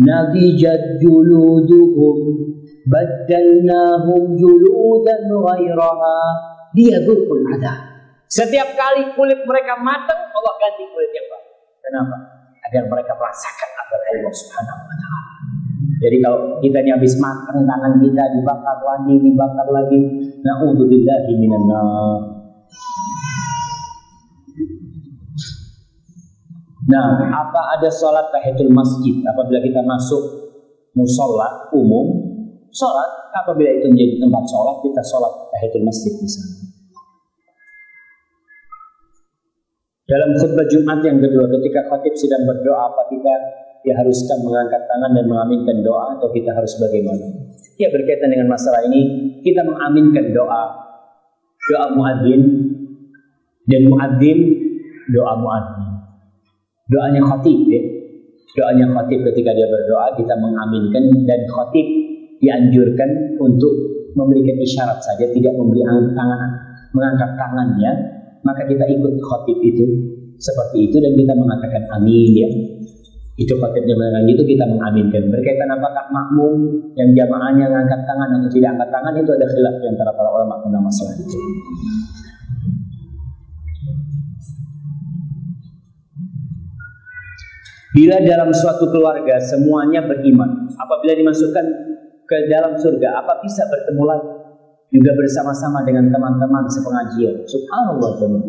nadijat juluduhum baddalnahum juludan ghairaha liyadhuqul adab. Setiap kali kulit mereka matang, Allah ganti kulit yang baru. Kenapa? Agar mereka merasakan azab Allah Subhanahu wa taala. Jadi kalau kita ini habis matang, tangan kita dibakar lagi, na'udzubillahi minan nar. Nah, apa ada sholat tahiyatul masjid apabila kita masuk musola umum? Sholat apabila itu menjadi tempat sholat, kita sholat tahiyatul masjid di sana. Dalam khutbah Jumat yang kedua, ketika khatib sedang berdoa, apa kita diharuskan mengangkat tangan dan mengaminkan doa, atau kita harus bagaimana? Ya, berkaitan dengan masalah ini, kita mengaminkan doa muadzin dan muadzin doa muadzin. Doanya khatib ya. Doanya khatib ketika dia berdoa kita mengaminkan, dan khatib dianjurkan untuk memberikan isyarat saja, tidak memberi mengangkat tangannya. Maka kita ikut khatib itu seperti itu dan kita mengatakan amin ya. Itu khatibnya mengatakan itu, kita mengaminkan. Berkaitan apakah makmum yang jamaahnya mengangkat tangan atau tidak angkat tangan, itu ada khilaf di antara para ulama tentang masalah itu. Bila dalam suatu keluarga semuanya beriman, apabila dimasukkan ke dalam surga, apa bisa bertemu lagi juga bersama-sama dengan teman-teman sepengajian? Subhanallah teman.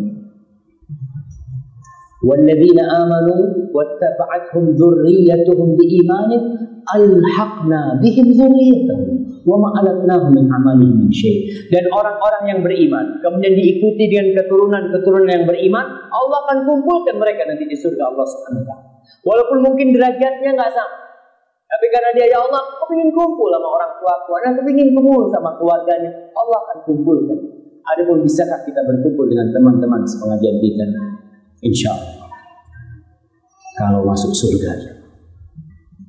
Walladzina amanu wattaba'athum dzurriyyatuhum biimanin alhaqna bihim dzurriyyatahum wa ma alatnahum min amalihim min syai'. Dan orang-orang yang beriman kemudian diikuti dengan keturunan-keturunan yang beriman, Allah akan kumpulkan mereka nanti di surga Allah Subhanahu wa taala. Walaupun mungkin derajatnya nggak sama, tapi karena dia ya Allah, aku ingin kumpul sama orang tua-tua, dan aku ingin kumpul sama keluarganya, Allah akan kumpulkan. Adapun bisakah kita berkumpul dengan teman-teman sepengajian kita? Insya Allah. Kalau masuk surga.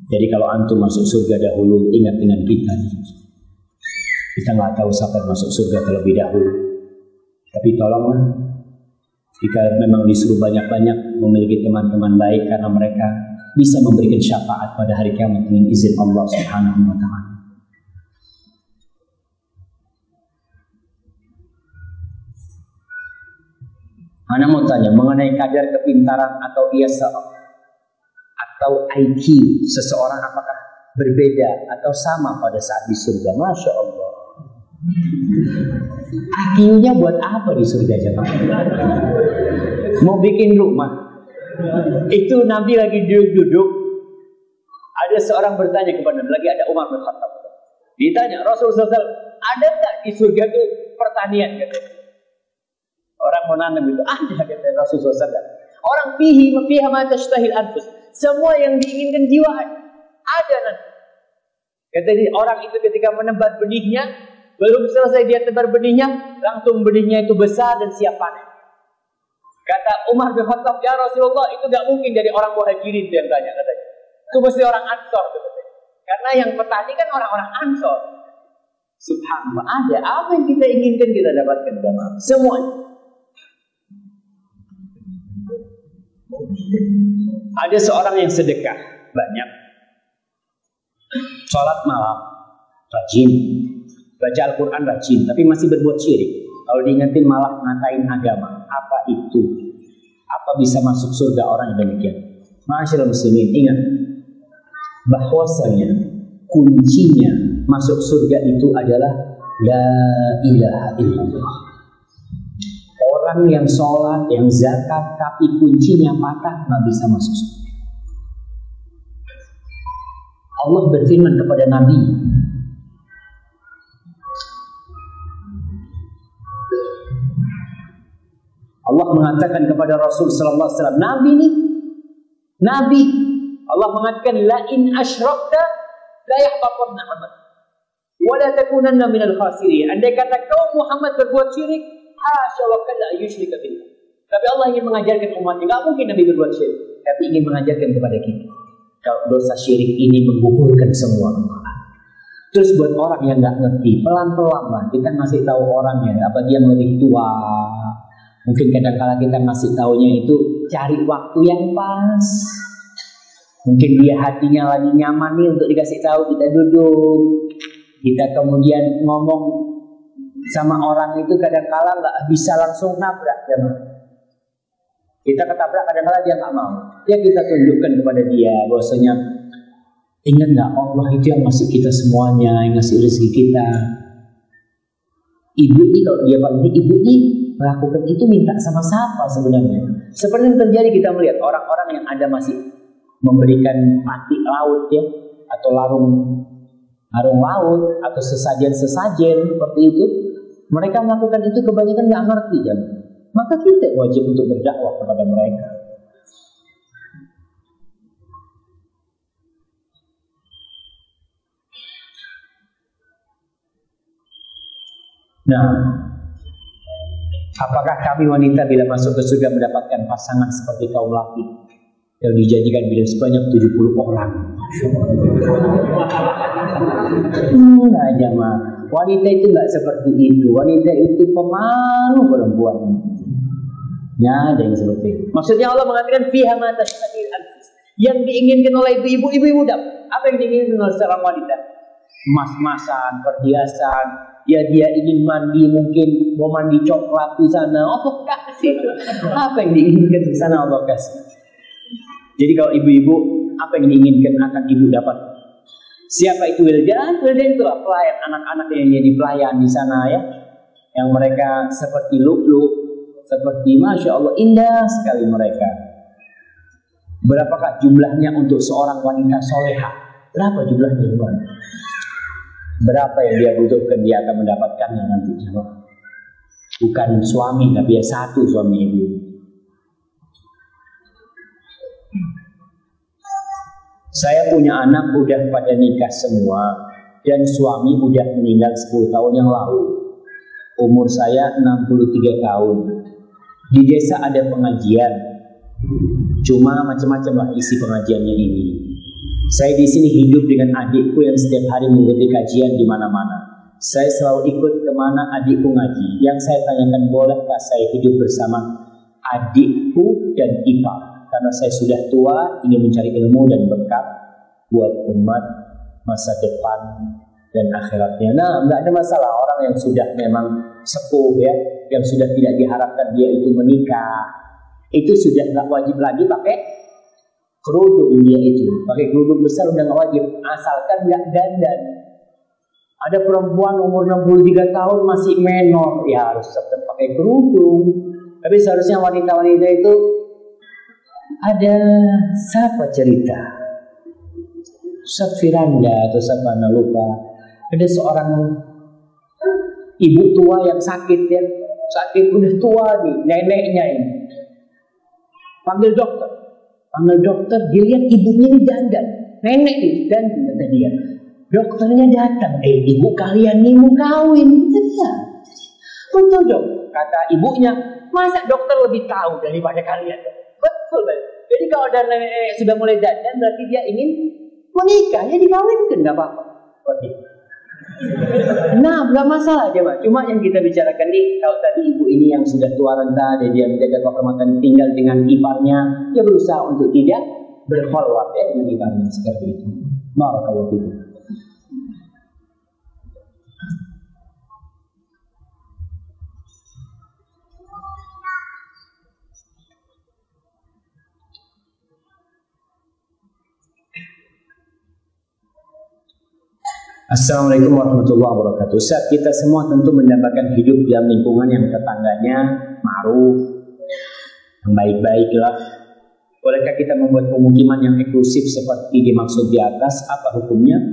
Jadi kalau antum masuk surga dahulu, ingat dengan kita. Kita nggak tahu siapa yang masuk surga terlebih dahulu. Tapi tolonglah, jika memang disuruh banyak-banyak memiliki teman-teman baik, karena mereka bisa memberikan syafaat pada hari kiamat dengan izin Allah Subhanahu wa taala. Ana mau tanya mengenai kadar kepintaran atau ISA atau IQ seseorang, apakah berbeda atau sama pada saat di surga? Masya Allah. IQ-nya buat apa di surga jemaah? Mau bikin rumah? Itu Nabi lagi duduk-duduk, ada seorang bertanya kepada Nabi, lagi ada Umar bin Khattab. Ditanya, Rasulullah SAW, ada tak di surga itu pertanian? Katanya. Orang mau nanam itu ada, kata Rasulullah SAW. Orang fiha ma tashtahil anfus. Semua yang diinginkan jiwa ada nanti. Kata dia, orang itu ketika menebar benihnya, belum selesai dia tebar benihnya, langsung benihnya itu besar dan siap panen. Kata Umar bin Khattab, ya Rasulullah, itu tidak mungkin dari orang Muhajirin yang tanya, katanya. Itu mesti orang Ansor, katanya. Karena yang petani kan orang-orang Ansor. Subhanallah, ada apa yang kita inginkan kita dapatkan jemaah. Semuanya. Ada seorang yang sedekah banyak, sholat malam rajin, baca Al-Quran rajin, tapi masih berbuat syirik. Kalau diingetin malah ngatain agama. Apa itu? Apa bisa masuk surga orang yang demikian? Ma'asyiral muslimin, ingat bahwasanya kuncinya masuk surga itu adalah la ilaha illallah. Orang yang sholat, yang zakat, tapi kuncinya patah, nggak bisa masuk surga. Allah berfirman kepada Nabi, Allah mengatakan kepada Rasul sallallahu alaihi wasallam, Nabi, Allah mengatakan la in asyrakta la yahbatanna 'amal wa la takunanna minal khasirin. Andai kata kau Muhammad berbuat syirik, hasya wa kalla yusyrika billah. Tapi Allah ingin mengajarkan umatnya, enggak mungkin Nabi berbuat syirik, tapi ingin mengajarkan kepada kita kalau dosa syirik ini menggugurkan semua amalan. Terus buat orang yang enggak ngerti, pelan-pelan lah kita ngasih tahu orangnya, apa dia lebih tua. Mungkin kadang-kala kita ngasih taunya itu cari waktu yang pas. Mungkin dia hatinya lagi nyaman nih untuk dikasih tahu, kita duduk, kita kemudian ngomong sama orang itu kadang-kala nggak bisa langsung nabrak, ya. Kita ketabrak kadang-kala dia nggak mau. Ya kita tunjukkan kepada dia bahwasanya ingat nggak, Allah itu yang ngasih kita semuanya, yang ngasih rezeki kita. Ibu ini kalau dia paling ibu ini melakukan itu minta sama siapa sebenarnya? Seperti yang terjadi kita melihat orang-orang yang ada masih memberikan mati laut ya, atau larung laut atau sesajen-sesajen seperti itu. Mereka melakukan itu kebanyakan nggak ngerti ya. Maka kita wajib untuk berdakwah kepada mereka. Nah, apakah kami wanita bila masuk ke surga mendapatkan pasangan seperti kaum laki yang dijadikan bidan sebanyak 70 orang? Nah, jemaah, wanita itu nggak seperti itu. Wanita itu pemalu perempuan. Ya, ada yang seperti itu. Maksudnya Allah mengatakan fiha ma tashtahil anfus. Yang diinginkan oleh ibu-ibu dapat. Apa yang diinginkan oleh seorang wanita? Emas-emasan, perhiasan. Ya dia ingin mandi, mungkin mau mandi coklat di sana, Allah kasih. Apa yang diinginkan di sana Allah kasih. Jadi kalau ibu-ibu, apa yang diinginkan akan ibu dapat. Siapa itu wildan? Wildan itu pelayan, anak-anak yang jadi pelayan di sana ya, yang mereka seperti lu'lu', seperti masya Allah indah sekali mereka. Berapakah jumlahnya untuk seorang wanita soleha? Berapa jumlahnya? Berapa yang dia butuhkan, dia akan mendapatkannya nanti. Bukan suami, tapi ya satu suami ibu. Saya punya anak udah pada nikah semua, dan suami udah meninggal 10 tahun yang lalu. Umur saya 63 tahun. Di desa ada pengajian, cuma macam-macam lah isi pengajiannya ini. Saya di sini hidup dengan adikku yang setiap hari mengikuti kajian di mana-mana. Saya selalu ikut kemana adikku ngaji. Yang saya tanyakan, bolehkah saya hidup bersama adikku dan ipar? karena saya sudah tua, ingin mencari ilmu dan berkat buat umat masa depan dan akhiratnya. Nah, nggak ada masalah orang yang sudah memang sepuh ya, yang sudah tidak diharapkan dia itu menikah, itu sudah nggak wajib lagi pakai kerudung dia itu. Pakai kerudung besar udah nggak wajib, asalkan nggak dandan. Ada perempuan umur 63 tahun masih menor, ya harus tetap pakai kerudung. Tapi seharusnya wanita-wanita itu ada siapa cerita? Ustaz Firanda atau siapa anda lupa. Ada seorang ibu tua yang sakit ya, sakit udah tua nih, neneknya ini. Panggil dokter, dia lihat ibunya ini dandan, nenek nih dandan kata dia. Dokternya datang, ibu kalian nih mau kawin, kata dia. Betul dok, kata ibunya. Masa dokter lebih tahu daripada kalian? Betul baik. Jadi kalau ada nenek sudah mulai dandan, berarti dia ingin menikah, ya dikawinkan, nggak apa-apa. Nah, nggak masalah aja Pak. Cuma yang kita bicarakan nih, kalau tadi ibu ini yang sudah tua renta dan dia menjaga kehormatan tinggal dengan iparnya, dia berusaha untuk tidak berkholwat ya dengan iparnya seperti itu. Barakallahu fikum. Assalamualaikum warahmatullahi wabarakatuh. Ustaz, kita semua tentu mendapatkan hidup dalam lingkungan yang tetangganya ma'ruf, yang baik-baik lah. Bolehkah kita membuat pemukiman yang eksklusif seperti dimaksud di atas? Apa hukumnya?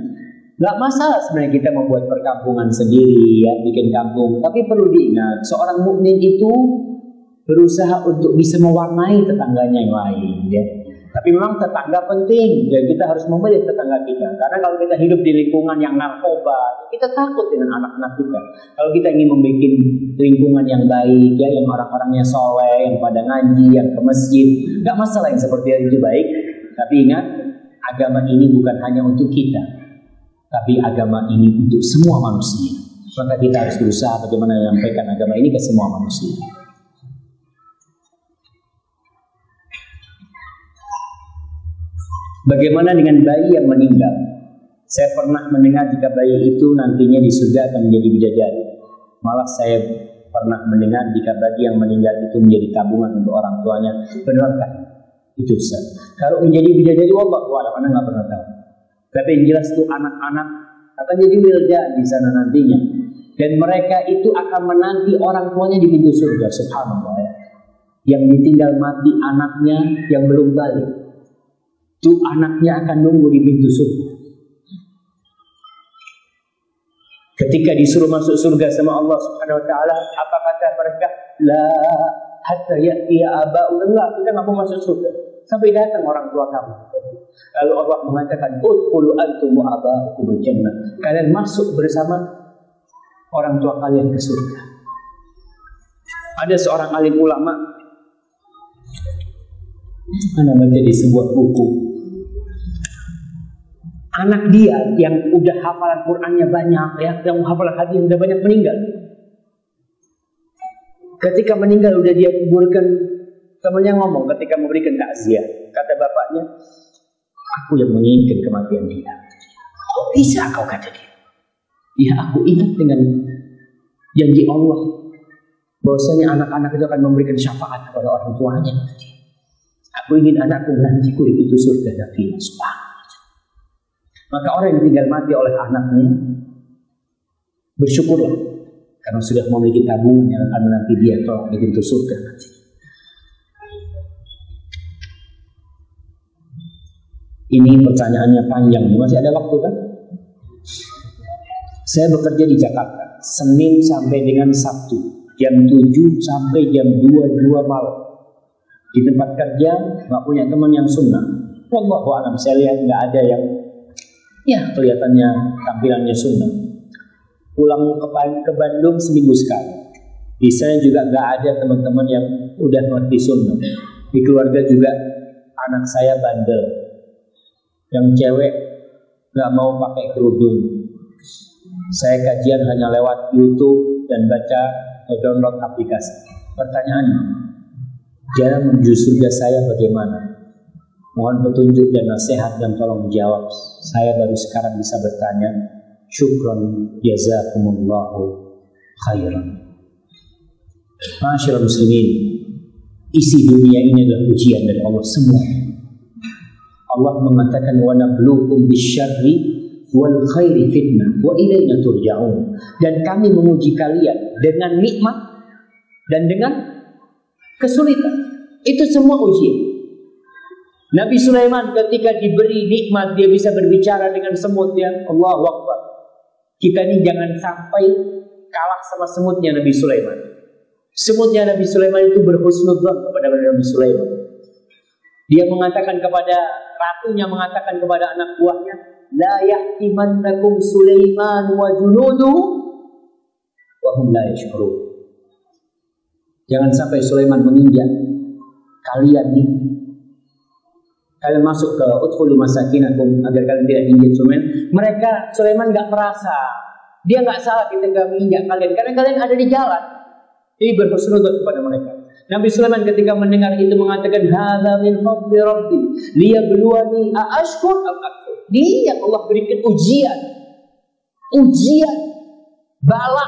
Gak masalah sebenarnya kita membuat perkampungan sendiri ya, bikin kampung. Tapi perlu diingat, seorang mukmin itu berusaha untuk bisa mewarnai tetangganya yang lain ya. Tapi memang tetangga penting dan kita harus memilih tetangga kita. Karena kalau kita hidup di lingkungan yang narkoba, kita takut dengan anak-anak kita. Kalau kita ingin membuat lingkungan yang baik, ya, yang orang-orangnya soleh, yang pada ngaji, yang ke masjid, nggak masalah yang seperti itu baik. Tapi ingat, agama ini bukan hanya untuk kita, tapi agama ini untuk semua manusia. Maka kita harus berusaha bagaimana menyampaikan agama ini ke semua manusia. Bagaimana dengan bayi yang meninggal? Saya pernah mendengar jika bayi itu nantinya di surga akan menjadi bidadari. Malah saya pernah mendengar jika bayi yang meninggal itu menjadi tabungan untuk orang tuanya. Benarkah itu Ustaz? Kalau menjadi bidadari, wallahu a'lam, Anda nggak pernah tahu. Tapi yang jelas itu anak-anak akan jadi wildan di sana nantinya. Dan mereka itu akan menanti orang tuanya di pintu surga. Subhanallah ya. Yang ditinggal mati anaknya yang belum balik, itu anaknya akan nunggu di pintu surga. Ketika disuruh masuk surga sama Allah Subhanahu wa taala, apa kata mereka? La hatta ya'ti aba'u. Enggak, kita enggak mau masuk surga sampai datang orang tua kamu. Lalu Allah mengatakan, udkhulu antum wa aba'ukum al-jannah. Kalian masuk bersama orang tua kalian ke surga. Ada seorang alim ulama, ana baca di sebuah buku, anak dia yang udah hafalan Qur'annya banyak ya, yang hafalan hadis udah banyak meninggal. Ketika meninggal udah dia kuburkan, temannya ngomong ketika memberikan takziah, kata bapaknya, aku yang menginginkan kematian dia. Kok bisa kau, kata dia? Ya aku ingat dengan janji Allah bahwasanya anak-anak itu akan memberikan syafaat kepada orang tuanya. Aku ingin anakku menantiku di pintu surga nanti. Subhanallah. Maka orang yang tinggal mati oleh anaknya, bersyukurlah karena sudah memiliki tabungan yang akan menanti dia kelak di pintu surga nanti. Ini pertanyaannya panjang, masih ada waktu kan? Saya bekerja di Jakarta, Senin sampai dengan Sabtu, jam 7 sampai jam 22 malam. Di tempat kerja nggak punya teman yang sunnah. Wallahu a'lam, saya lihat nggak ada yang ya kelihatannya tampilannya sunnah. Pulang ke Bandung seminggu sekali. Di sana juga nggak ada teman-teman yang udah ngerti sunnah. Di keluarga juga anak saya bandel, yang cewek nggak mau pakai kerudung. Saya kajian hanya lewat YouTube dan baca atau download aplikasi. Pertanyaannya, jalan menuju surga saya bagaimana? Mohon petunjuk dan nasihat dan tolong jawab. Saya baru sekarang bisa bertanya. Syukran jazakumullahu khairan. Masyaallah muslimin, isi dunia ini adalah ujian dari Allah semua. Allah mengatakan wa nabluukum bisyarri wal khairi fitnah wa ilaina turja'un. Dan kami menguji kalian dengan nikmat dan dengan kesulitan. Itu semua ujian. Nabi Sulaiman ketika diberi nikmat dia bisa berbicara dengan semutnya. Allahu Akbar. Kita ini jangan sampai kalah sama semutnya Nabi Sulaiman. Semutnya Nabi Sulaiman itu berhusnudzon kepada Nabi Sulaiman. Dia mengatakan kepada ratunya, mengatakan kepada anak buahnya, la yahtimannakum Sulaiman wa junuduhu wa hum la yash'urun. Jangan sampai Sulaiman menginjak kalian nih. Kalian masuk ke udkhulu masakinakum agar kalian tidak diinjak Sulaiman. Sulaiman nggak merasa, dia nggak salah ketika menginjak kalian karena kalian ada di jalan. Jadi berhusnudzon kepada mereka. Nabi Sulaiman ketika mendengar itu mengatakan, hadza min fadli rabbi liyabluwani aashkur am akfur. Ini yang Allah berikan ujian, bala,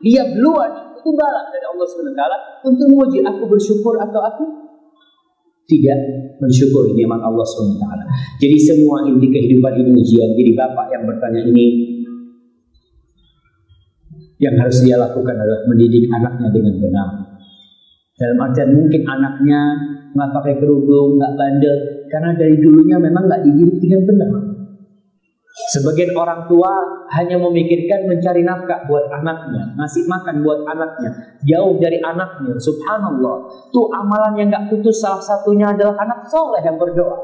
liyabluwani, itu bala dari Allah SWT untuk menguji aku bersyukur atau aku tidak bersyukur nikmat Allah SWT. Jadi semua inti kehidupan ini ujian. Jadi bapak yang bertanya ini, yang harus dia lakukan adalah mendidik anaknya dengan benar. Dalam artian mungkin anaknya nggak pakai kerudung, nggak bandel, karena dari dulunya memang nggak dididik dengan benar. Sebagian orang tua hanya memikirkan mencari nafkah buat anaknya, ngasih makan buat anaknya, jauh dari anaknya. Subhanallah, tuh amalan yang nggak putus salah satunya adalah anak soleh yang berdoa.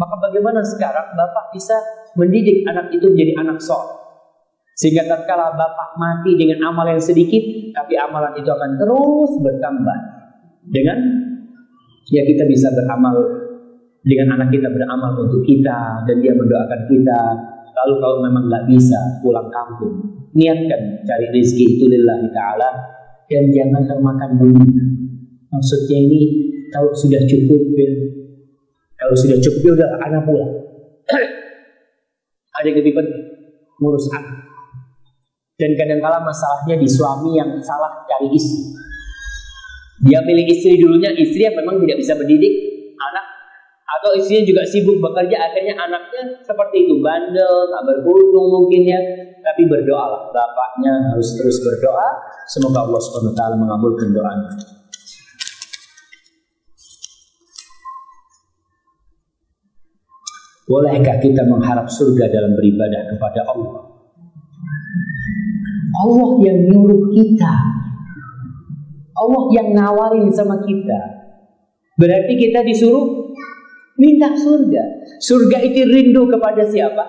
Maka bagaimana sekarang bapak bisa mendidik anak itu menjadi anak soleh? Sehingga tatkala bapak mati dengan amal yang sedikit, tapi amalan itu akan terus bertambah. Dengan ya kita bisa beramal, dengan anak kita beramal untuk kita dan dia mendoakan kita. Lalu kalau memang nggak bisa pulang kampung, niatkan cari rezeki itu lillahi ta'ala dan jangan termakan dunia. Maksudnya ini kalau sudah cukup ya, udah anak pulang. Ada yang lebih penting, ngurus anak. Dan kadang-kala masalahnya di suami yang salah cari istri. Dia pilih istri dulunya, istri yang memang tidak bisa mendidik anak, atau istrinya juga sibuk bekerja, akhirnya anaknya seperti itu, bandel, tak berkerudung mungkin ya. Tapi berdoalah, bapaknya harus terus berdoa. Semoga Allah SWT mengabulkan doanya. Bolehkah kita mengharap surga dalam beribadah kepada Allah? Allah yang nyuruh kita, Allah yang nawarin sama kita. Berarti kita disuruh minta surga. Surga itu rindu kepada siapa?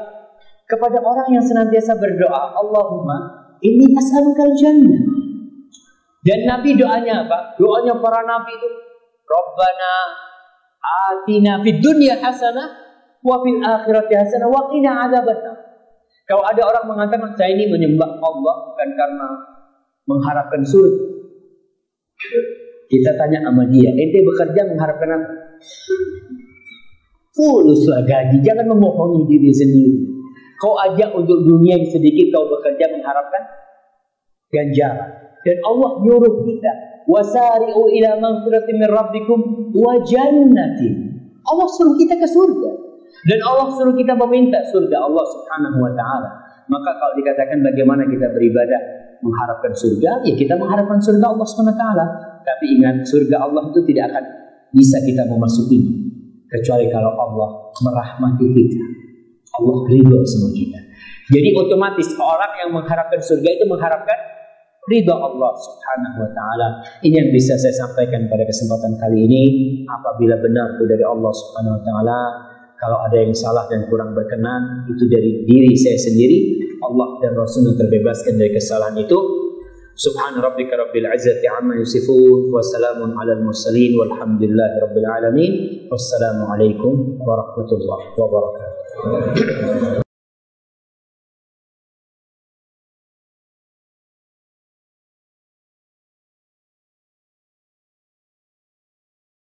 Kepada orang yang senantiasa berdoa, Allahumma inni as'alukal jannah. Dan Nabi doanya apa? Doanya para Nabi itu, Rabbana atina fid dunya hasanah wa fil akhirati hasanah wa qina adzabannar. Kalau ada orang mengatakan saya ini menyembah Allah bukan karena mengharapkan surga, kita tanya sama dia, ente bekerja mengharapkan apa? Fuluslah gaji, jangan memohongi diri sendiri. Kau ajak untuk dunia yang sedikit, kau bekerja mengharapkan ganjaran. Dan Allah nyuruh kita, wasari'u ila maghfiratin min rabbikum wa jannatin. Allah suruh kita ke surga. Dan Allah suruh kita meminta surga Allah Subhanahu wa ta'ala. Maka kalau dikatakan bagaimana kita beribadah mengharapkan surga, ya kita mengharapkan surga Allah Subhanahu wa ta'ala. Tapi ingat, surga Allah itu tidak akan bisa kita memasuki kecuali kalau Allah merahmati kita, Allah ridho sama kita. Jadi otomatis orang yang mengharapkan surga itu mengharapkan ridho Allah Subhanahu wa ta'ala. Ini yang bisa saya sampaikan pada kesempatan kali ini. Apabila benar itu dari Allah Subhanahu wa ta'ala, kalau ada yang salah dan kurang berkenan, itu dari diri saya sendiri. Allah dan Rasulnya terbebaskan dari kesalahan itu. Subhana rabbika rabbil izzati amma yusifun wa salamun alal mursalin walhamdulillahi rabbil alamin. Wassalamu alaikum warahmatullahi wabarakatuh.